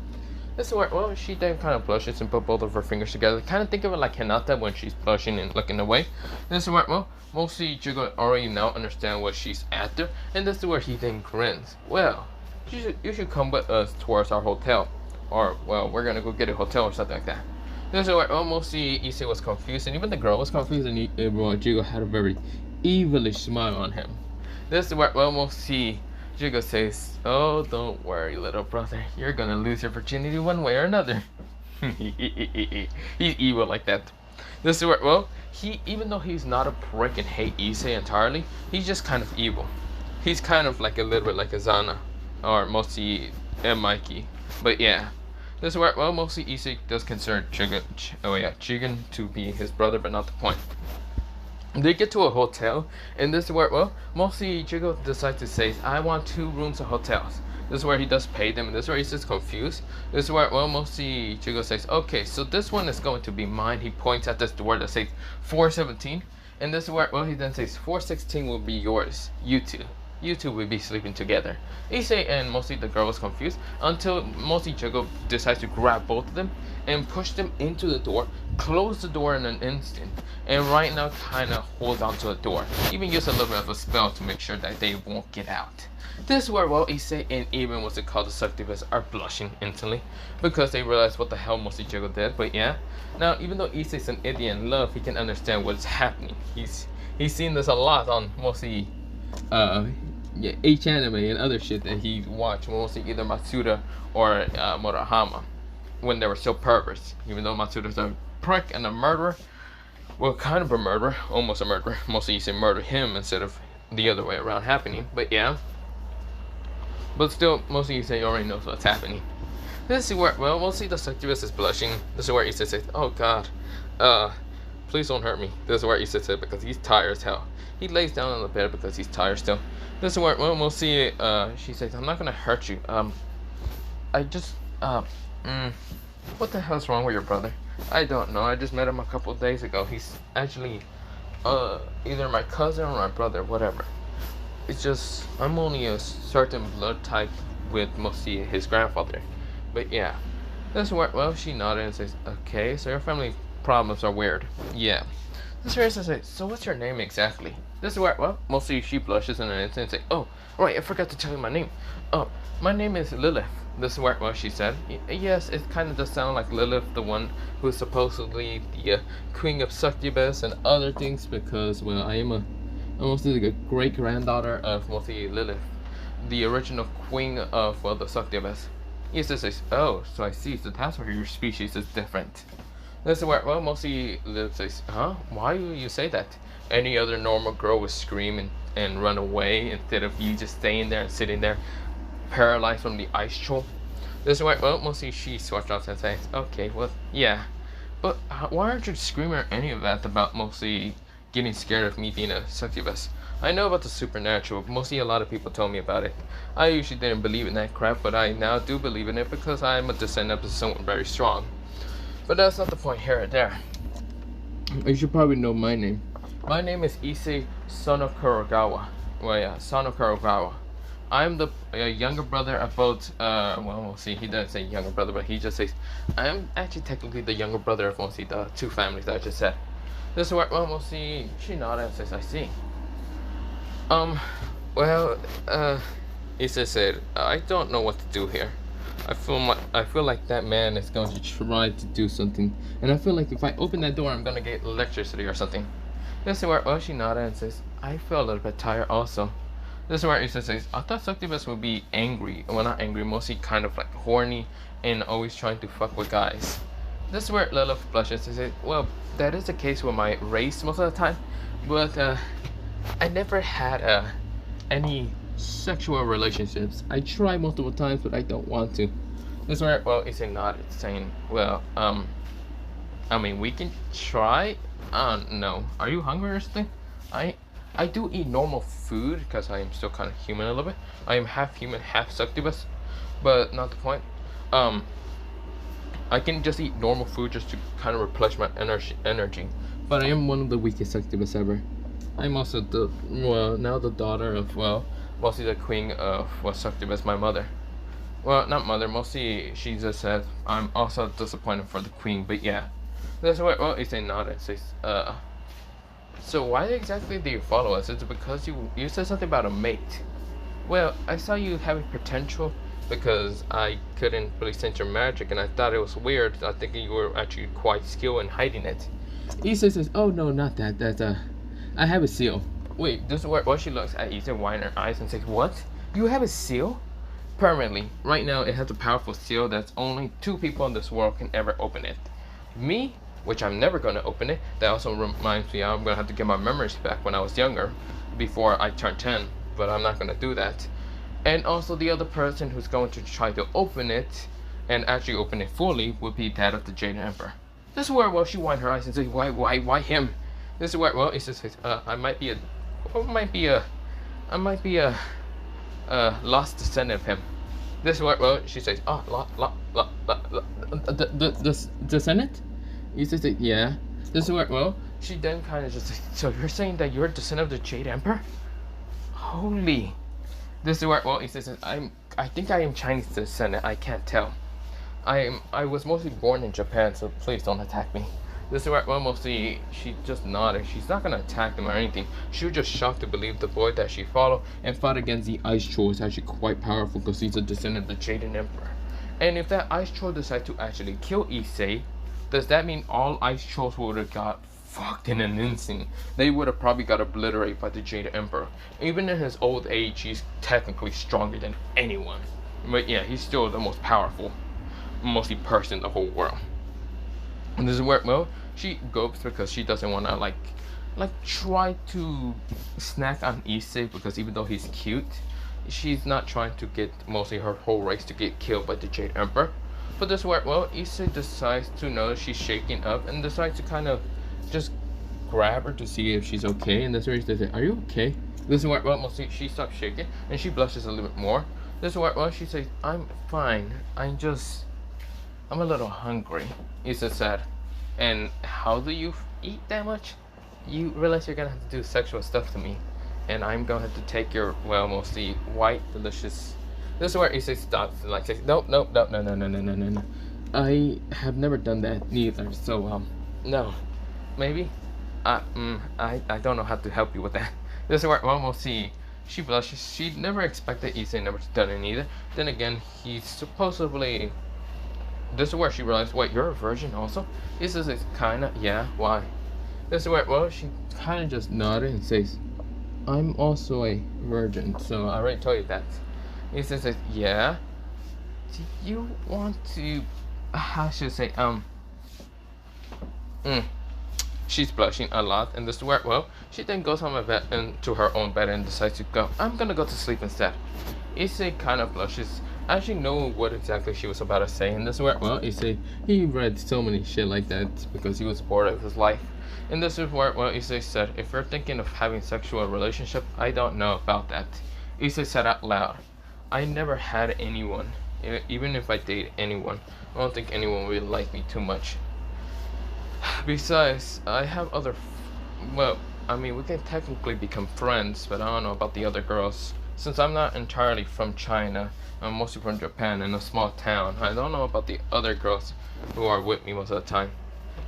A: This is where she then kind of blushes and put both of her fingers together. Kind of think of it like Hinata when she's blushing and looking away. This is where mostly Jigo already now understand what she's after, and this is where he then grins. Well, you should come with us towards our hotel, or well, we're gonna go get a hotel or something like that. This is where mostly Issei was confused, and even the girl was confused, and Jigo had a very evilish smile on him. This is where mostly Jigo says, "Oh, don't worry, little brother. You're gonna lose your virginity one way or another." He's evil like that. This is where he, even though he's not a prick and hate Issei entirely, he's just kind of evil. He's kind of like a little bit like a Zana, or mostly a Mikey. But yeah, this is where mostly Issei does consider Jigen to be his brother, but not the point. They get to a hotel, and this is where mostly Jigo decides to say, "I want 2 rooms of hotels." This is where he does pay them, and this is where he's just confused. This is where mostly Jigo says, "Okay, so this one is going to be mine." He points at this door that says 417, and this is where he then says 416 will be yours. You two will be sleeping together. Issei and mostly the girl was confused until mostly Jigo decides to grab both of them and push them into the door, close the door in an instant, and right now kind of hold on to the door. Even use a little bit of a spell to make sure that they won't get out. This is where Issei and even what's it called, the Succubus are blushing instantly because they realize what the hell mostly Jigo did. But yeah, now even though Issei's an idiot in love, he can understand what's happening. He's seen this a lot on mostly H anime and other shit that he watched, mostly either Matsuda or Murahama, when they were still perverts. Even though Matsuda's a prick and a murderer, well, kind of a murderer, almost a murderer. Mostly Issei murdered him instead of the other way around happening. But yeah, but still, mostly Issei already knows what's happening. This is where mostly the Succubus is blushing. This is where Issei says, "Oh God, please don't hurt me." This is where Issei said because he's tired as hell. He lays down on the bed because he's tired still. This is where mostly she says, "I'm not gonna hurt you. I just what the hell's wrong with your brother?" "I don't know. I just met him a couple of days ago. He's actually either my cousin or my brother, whatever. It's just I'm only a certain blood type with mostly his grandfather." But yeah, this is where she nodded and says, "Okay, so your family problems are weird." Yeah. This is where I say, "So what's your name exactly?" This is where mostly she blushes in an instant and say, "Oh, right, I forgot to tell you my name. Oh, my name is Lilith." This is where she said, "Yes, it kind of does sound like Lilith, the one who's supposedly the queen of succubus and other things, because well, I am almost like a great granddaughter of mostly Lilith, the original queen of the succubus." He says, "Oh, so I see. So that's where your species is different." This is where mostly Lilith says, "Huh? Why do you say that? Any other normal girl would scream and run away instead of you just staying there and sitting there paralyzed from the ice troll." This is why mostly she switched off and says, "Okay, well, yeah, but why aren't you screaming or any of that about mostly getting scared of me being a succubus? I know about the supernatural, mostly a lot of people told me about it. I usually didn't believe in that crap, but I now do believe in it because I'm a descendant of someone very strong. But that's not the point here or there. You should probably know my name. My name is Issei, son of Kurogawa. Well, yeah, son of Kurogawa. I'm the younger brother of both, well, we'll see, he doesn't say younger brother, but he just says, I'm actually technically the younger brother of mostly the 2 families that I just said. This is where, well, we'll see, she nodded and says, I see. Well, Issei said, I don't know what to do here. I feel like that man is going to try to do something, and I feel like if I open that door, I'm gonna get electricity or something. This is where, well, she nodded and says, I feel a little bit tired also. This is where Issei says, I thought succubus would be angry. Well, not angry, mostly kind of like horny and always trying to fuck with guys. This is where Lilith blushes and says, well, that is the case with my race most of the time, but I never had any sexual relationships. I tried multiple times, but I don't want to. This is where, well, Issei nodded, saying, well, I mean, we can try. No. Are you hungry or something? I do eat normal food because I am still kind of human a little bit. I am half human, half succubus, but not the point. I can just eat normal food just to kind of replenish my energy but I am one of the weakest succubus ever. I'm also the, well, now the daughter of, well, mostly the queen of, well, succubus, my mother. Well, not mother, mostly she just said, I'm also disappointed for the queen, but yeah. That's what, well, Issei nodded, says, so why exactly do you follow us? Is it because you said something about a mate? Well, I saw you having potential because I couldn't really sense your magic, and I thought it was weird. I think you were actually quite skilled in hiding it. Issei says, oh no, not that, that's, I have a seal. Wait, this is where, well, she looks at Issei, widen her eyes, and says, what? You have a seal? Permanently. Right now, it has a powerful seal that's only 2 people in this world can ever open it. Me, which I'm never going to open it. That also reminds me I'm going to have to get my memories back when I was younger, before I turn 10, but I'm not going to do that. And also the other person who's going to try to open it, and actually open it fully, would be that of the Jade Emperor. This is where, well, she widened her eyes and says, why him? This is where, well, it says, I might be a lost descendant of him. This is what, well, she says, the descendant? He says, yeah. This is what, well, she then kind of just says, so you're saying that you're a descendant of the Jade Emperor? Holy. This is where, well, he says, I think I am Chinese descendant, I can't tell. I was mostly born in Japan, so please don't attack me. This is where, well, mostly she just nodded. She's not gonna attack them or anything. She was just shocked to believe the boy that she followed and fought against the Ice Troll is actually quite powerful because he's a descendant of the Jaden Emperor. And if that Ice Troll decides to actually kill Issei, does that mean all Ice Trolls would have got fucked in an instant? They would have probably got obliterated by the Jade Emperor. Even in his old age, he's technically stronger than anyone. But yeah, he's still the most powerful, mostly person in the whole world. And this is where, well, she gulps because she doesn't want to like try to snack on Issei, because even though he's cute, she's not trying to get mostly her whole race to get killed by the Jade Emperor. But this is where, well, Issei decides to notice she's shaking up and decides to kind of just grab her to see if she's okay. And this is where she says, are you okay? This is where, well, mostly she stops shaking and she blushes a little bit more. This is where, well, she says, I'm fine. I'm a little hungry. Issei said. And how do you eat that much? You realize you're gonna have to do sexual stuff to me, and I'm gonna have to take your, well, mostly white, delicious. This is where Issei stops and like says, no. I have never done that neither. So no, maybe. I don't know how to help you with that. This is where, well, mostly she blushes. She never expected Issei never done it either. Then again, he's supposedly. This is where she realized, wait, you're a virgin also? This is kinda, yeah, why? This is where, well, she kinda just nodded and says, I'm also a virgin, so I already told you that. He says, yeah. Do you want to, how should I say, She's blushing a lot, and this is where, well, she then goes on my bed and to her own bed and decides to go, I'm gonna go to sleep instead. Issei kind of blushes. I actually know what exactly she was about to say, and this is where, well, Issei, he read so many shit like that because he was bored of his life. And this is where, well, Issei said, if you're thinking of having sexual relationship, I don't know about that. Issei said out loud, I never had anyone. Even if I date anyone, I don't think anyone will like me too much. Besides, I have other, well, I mean, we can technically become friends, but I don't know about the other girls. Since I'm not entirely from China, I'm mostly from Japan in a small town. I don't know about the other girls who are with me most of the time.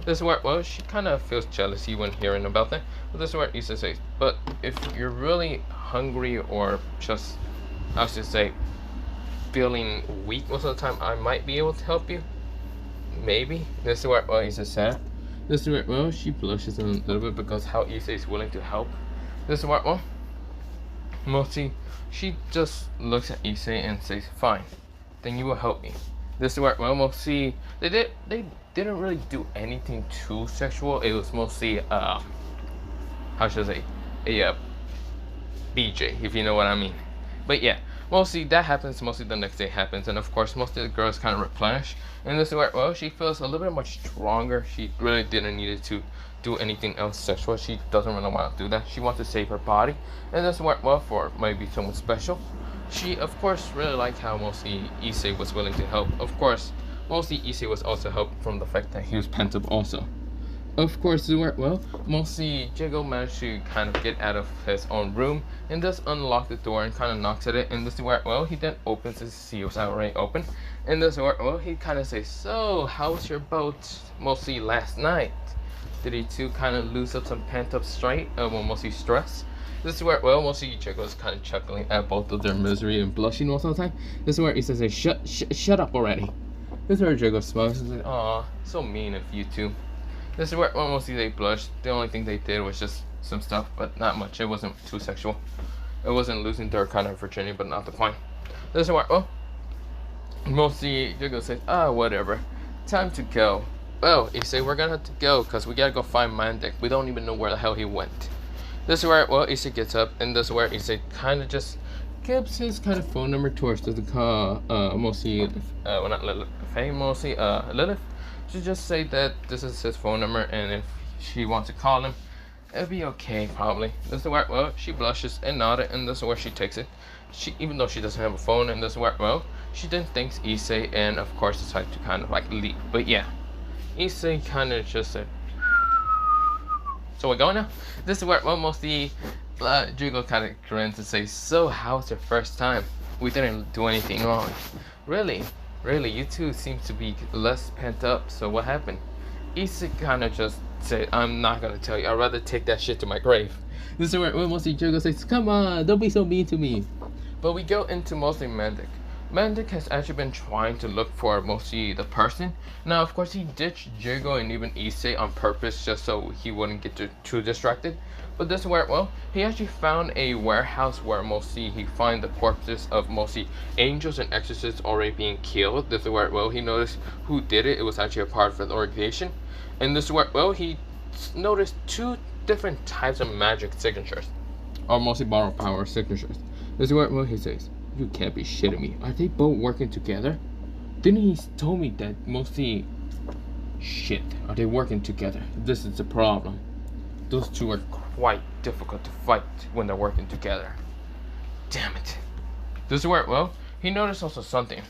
A: This is where, well, she kind of feels jealousy when hearing about that. But this is where Issei says, but if you're really hungry or just, I should say, feeling weak most of the time, I might be able to help you. Maybe. This is where, well, Issei said. This is where, well, she blushes a little bit because how Issei is willing to help. This is where, well, mostly she just looks at Issei and says, fine, then you will help me. This is where, well, mostly they didn't really do anything too sexual. It was mostly how should I say, a BJ, if you know what I mean. But yeah, mostly that happens, mostly the next day happens, and of course most of the girls kind of replenish. And this is where, well, she feels a little bit much stronger. She really didn't need to do anything else sexual. She doesn't really want to do that. She wants to save her body, and this is where, well, for maybe someone special. She of course really liked how mostly Issei was willing to help. Of course, mostly Issei was also helped from the fact that he was pent up also. Of course, well, mostly Jago managed to kind of get out of his own room and does unlock the door and kind of knocks at it. And this is where, well, he then opens it to see it was already open. And this is where, well, he kind of says, "So, how was your boat mostly last night? Did he too kind of lose up some pent up well, mostly stress?" This is where, well, mostly Jago's kind of chuckling at both of their misery and blushing most of the time. This is where he says, shut up already." This is where Jago smiles and says, "Aw, so mean of you two." This is where mostly they blushed. The only thing they did was just some stuff, but not much. It wasn't too sexual. It wasn't losing their kind of virginity, but not the point. This is where, well, mostly Jago says, whatever. Time to go. Well, Issei, we're gonna have to go, because we gotta go find Mandic. We don't even know where the hell he went. This is where, well, Issei gets up, and this is where Issei kind of just gives his kind of phone number towards to the call, mostly, well, not Lilith, mostly, Lilith. To just say that this is his phone number, and if she wants to call him, it'll be okay, probably. This is where, well, she blushes and nodded, and this is where she takes it. Even though she doesn't have a phone, and this is where, well, she then thanks Issei, and of course decides to kind of like leave. But yeah, Issei kind of just said, "So we're going now?" This is where, well, mostly Jugo kind of grins and says, "So how was your first time? We didn't do anything wrong." "Really? Really, you two seem to be less pent up, so what happened?" Issei kind of just said, "I'm not gonna tell you. I'd rather take that shit to my grave." This is where mostly Jugo says, "Come on, don't be so mean to me." But we go into mostly Mandic. Mandic has actually been trying to look for mostly the person. Now, of course, he ditched Jugo and even Issei on purpose just so he wouldn't get too distracted. But this is where, well, he actually found a warehouse where mostly he find the corpses of mostly angels and exorcists already being killed. This is where, well, he noticed who did it. It was actually a part of the organization. And this is where, well, he noticed two different types of magic signatures, or mostly borrowed power signatures. This is where, well, he says, "You can't be shitting me. Are they both working together? Didn't he told me that mostly..." "Shit, are they working together? This is the problem. Those two are quite difficult to fight when they're working together. Damn it." This is where, well, he noticed also something.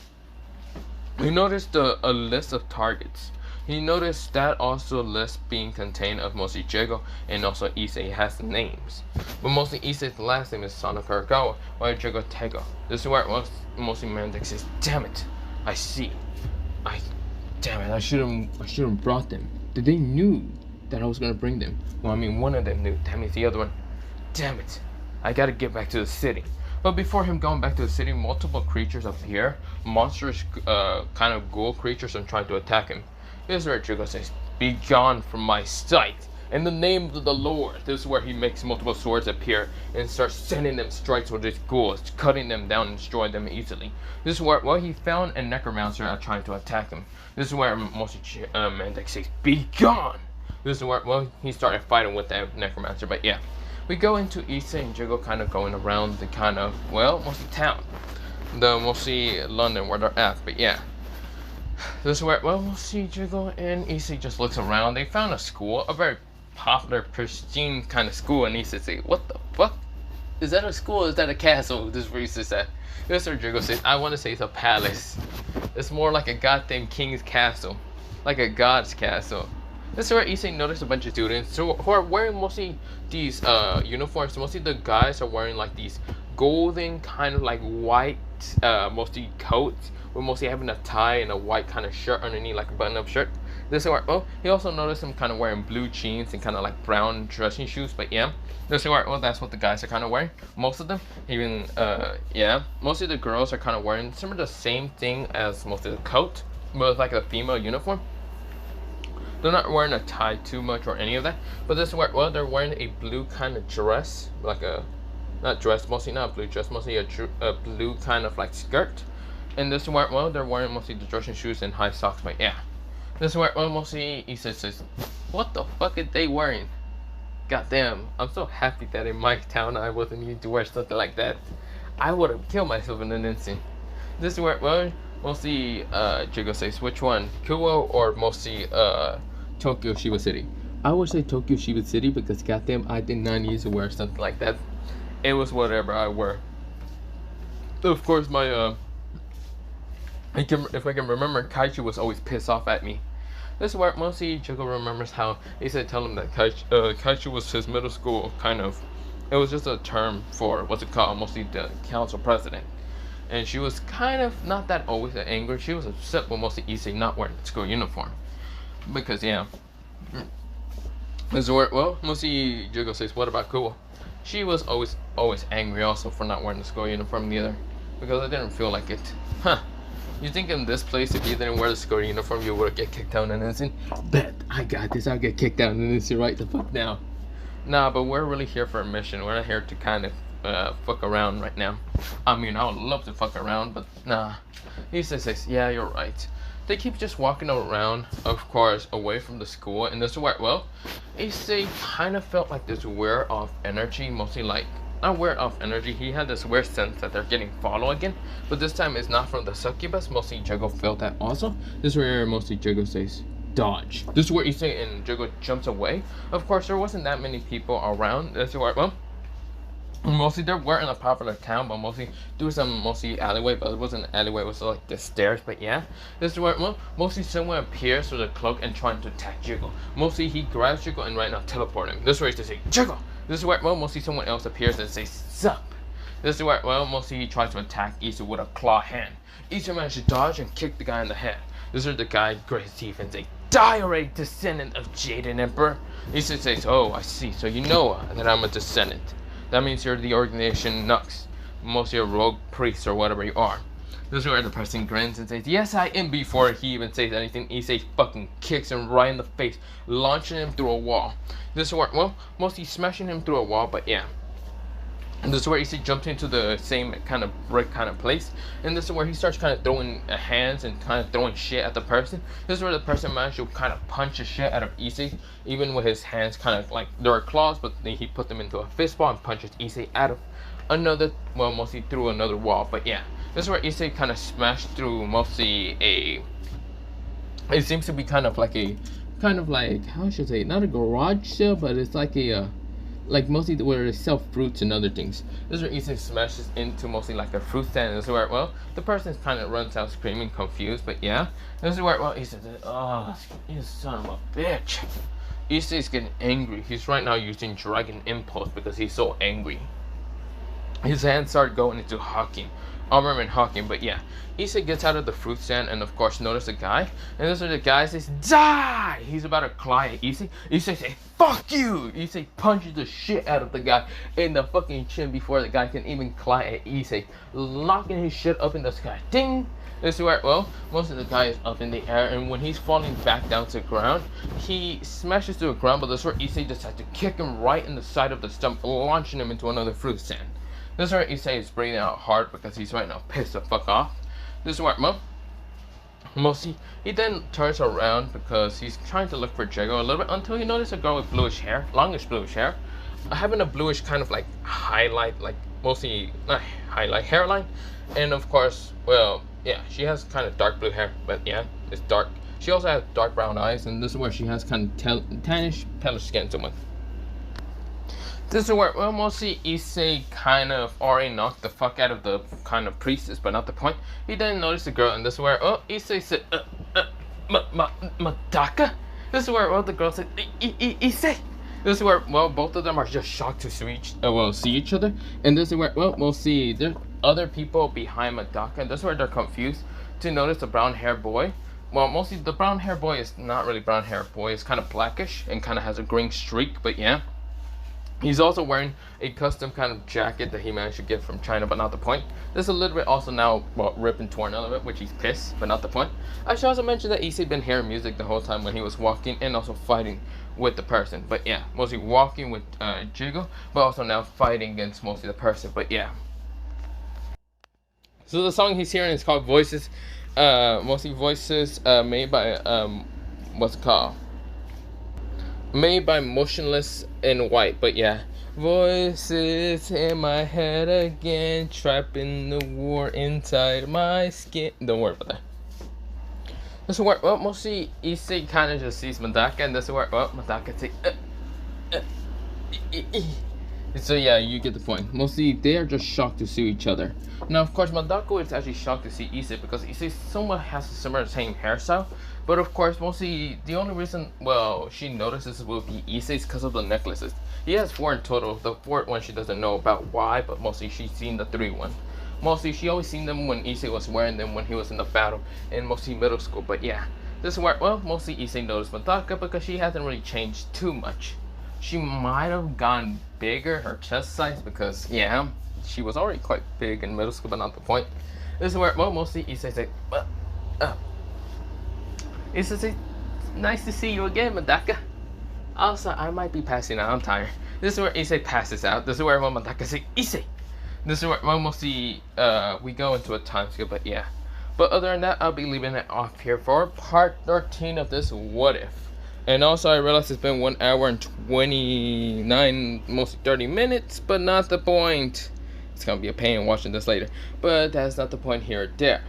A: He noticed a list of targets. He noticed that also list being contained of mostly Jago, and also Issei has names. But mostly Issei's last name is Sano Kuragawa, while Jago Tego. This is where, well, mostly Mandic says, "Damn it, I see. Damn it, I shouldn't brought them. They knew that I was gonna bring them. Well, I mean, one of them knew. That means the other one. Damn it, I gotta get back to the city." But before him going back to the city, multiple creatures appear. Monstrous kind of ghoul creatures are trying to attack him. This is where Jugo says, "Be gone from my sight, in the name of the Lord." This is where he makes multiple swords appear and starts sending them strikes with his ghouls, cutting them down and destroying them easily. This is where, well, he found a necromancer trying to attack him. This is where mostly Mandic says, "Be gone." This is where, well, he started fighting with that necromancer. But yeah, we go into Issei and Jugo kind of going around the kind of, well, mostly town, mostly London where they're at. But yeah, this is where, well, we'll see Jugo and Issei just looks around. They found a school, a very popular, pristine kind of school, and Issei says, "What the fuck? Is that a school or is that a castle?" This is where Issei said. This is where Jugo says, "I want to say it's a palace. It's more like a goddamn king's castle. Like a god's castle." This is where Issei noticed a bunch of students who are wearing mostly these uniforms. Mostly the guys are wearing like these golden kind of like white mostly coats, with mostly having a tie and a white kind of shirt underneath, like a button-up shirt. This is where, oh, he also noticed them kind of wearing blue jeans and kind of like brown dressing shoes. But yeah, this is where, well, that's what the guys are kind of wearing. Most of them, even yeah, most of the girls are kind of wearing some of the same thing as most of the coat, but it's like a female uniform. They're not wearing a tie too much or any of that, but this is where, well, they're wearing a blue kind of dress, like a, not dress, mostly not a blue dress, mostly a blue kind of like skirt. And this is where, well, they're wearing mostly the dressing shoes and high socks. But yeah, this is where, well, mostly Issei says, "What the fuck are they wearing? Goddamn, I'm so happy that in my town I wasn't needing to wear something like that. I would have killed myself in an instant." This is where, well, mostly Jigo says, "Which one, Kuo or mostly Tokyo Shiba City?" I would say Tokyo Shiba City because goddamn, I did not need to wear something like that. It was whatever I wear. Of course, my if I can remember, Kaiju was always pissed off at me. This is where mostly Jogo remembers how Issei told him that Kaichu was his middle school kind of. It was just a term for what's it called, mostly the council president. And she was kind of not that always angry. She was upset with mostly Issei not wearing the school uniform. Because yeah. This is where mostly Jogo says, what about Kubo? She was always angry also for not wearing the school uniform either. Because I didn't feel like it. Huh. You think in this place, if you didn't wear the school uniform, you would get kicked out in an instant? Bet I got this. I'll get kicked out in an instant right the fuck now. Nah, but we're really here for a mission. We're not here to kind of fuck around right now. I mean, I would love to fuck around, but nah. He says, yeah, you're right. They keep just walking around, of course, away from the school, and this is where, Issei kind of felt like this weird off energy, mostly like, not weird off energy, he had this weird sense that they're getting followed again, but this time it's not from the succubus, mostly Jogo felt that also. This is where mostly Jogo says, dodge. This is where Issei and Jogo jumps away. Of course, there wasn't that many people around. This is where, mostly they were in a popular town, but mostly there was some mostly alleyway, but it wasn't an alleyway, it was like the stairs, but yeah. This is where mostly someone appears with a cloak and trying to attack Jiggle. Mostly he grabs Jiggle and right now teleport him. This is where he says, Jiggle! This is where mostly someone else appears and says, sup! This is where mostly he tries to attack Issei with a claw hand. Issei managed to dodge and kick the guy in the head. This is the guy grit his teeth and say, die already, descendant of Jaden Emperor! Issei says, oh, I see, so you know that I'm a descendant. That means you're the organization Nux. Mostly a rogue priest or whatever you are. This is where the person grins and says, yes, I am, before he even says anything. Issei fucking kicks him right in the face, launching him through a wall. This is where, mostly smashing him through a wall, but yeah. And this is where Issei jumps into the same kind of brick kind of place. And this is where he starts kind of throwing hands and kind of throwing shit at the person. This is where the person managed to kind of punch the shit out of Issei. Even with his hands kind of like, there are claws, but then he put them into a fist ball and punches Issei out of another, mostly through another wall. But yeah, this is where Issei kind of smashed through mostly it seems to be kind of like, how should I say, not a garage sale, but it's like a, like mostly where they sell fruits and other things. This is where Issei smashes into mostly like a fruit stand. This is where, the person kind of runs out screaming, confused, but yeah. This is where, Issei says, oh, you son of a bitch. Issei's getting angry. He's right now using Dragon Impulse because he's so angry. His hands start going into hawking. Armorman hawking, but yeah. Issei gets out of the fruit stand and of course notice the guy. And this is the guy says, die! He's about to claw at Issei. Issei says, fuck you! Issei punches the shit out of the guy in the fucking chin before the guy can even claw at Issei. Locking his shit up in the sky. Ding! This is where, most of the guy is up in the air, and when he's falling back down to the ground, he smashes to the ground, but this is where Issei decides to kick him right in the side of the stump, launching him into another fruit stand. This is where Issei is breathing out hard because he's right now pissed the fuck off. This is where, mostly, he then turns around because he's trying to look for Jago a little bit until he notices a girl with bluish hair, longish bluish hair, having a bluish kind of like highlight, like mostly, not highlight, hairline, and of course, yeah, she has kind of dark blue hair, but yeah, it's dark. She also has dark brown eyes, and this is where she has kind of tannish, palish skin to it. This is where, mostly Issei kind of already knocked the fuck out of the kind of priestess, but not the point. He didn't notice the girl, and this is where, Issei said, Madaka? This is where, the girl said, Issei? This is where, both of them are just shocked to see each other. And this is where, we'll see, there's other people behind Madaka, and this is where they're confused to notice the brown hair boy. Well, mostly the brown hair boy is not really brown hair boy, it's kind of blackish and kind of has a green streak, but yeah. He's also wearing a custom kind of jacket that he managed to get from China, but not the point. This is a little bit also now, ripped and torn a little bit, which he's pissed, but not the point. I should also mention that Issei been hearing music the whole time when he was walking and also fighting with the person. But yeah, mostly walking with Jigo, but also now fighting against mostly the person, but yeah. So the song he's hearing is called Voices, mostly Voices made by, what's it called? Made by Motionless in White, but yeah. Voices in my head again, trapping the war inside my skin. Don't worry about that. This is where, mostly Issei kind of just sees Madaka, and this is where, Madaka says, So yeah, you get the point. Mostly they are just shocked to see each other. Now of course Madako is actually shocked to see Issei because Issei somewhat has a similar same hairstyle. But of course mostly the only reason she notices will be Issei's because of the necklaces. He has 4 in total. The 4th one she doesn't know about why, but mostly she's seen the 3 one. Mostly she always seen them when Issei was wearing them when he was in the battle in mostly middle school. But yeah. This is where mostly Issei noticed Madaka because she hasn't really changed too much. She might have gone bigger, her chest size, because yeah, she was already quite big in middle school, but not the point. This is where mostly Issei said, Issei said, nice to see you again, Madaka. Also, I might be passing out, I'm tired. This is where Issei passes out. This is where Madaka says, Issei. This is where mostly we go into a time skip, but yeah. But other than that, I'll be leaving it off here for part 13 of this What If. And also, I realized it's been 1 hour and 29, mostly 30 minutes, but not the point. It's gonna be a pain watching this later, but that's not the point here or there.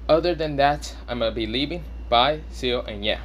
A: Other than that, I'm gonna be leaving. Bye, see you, and yeah.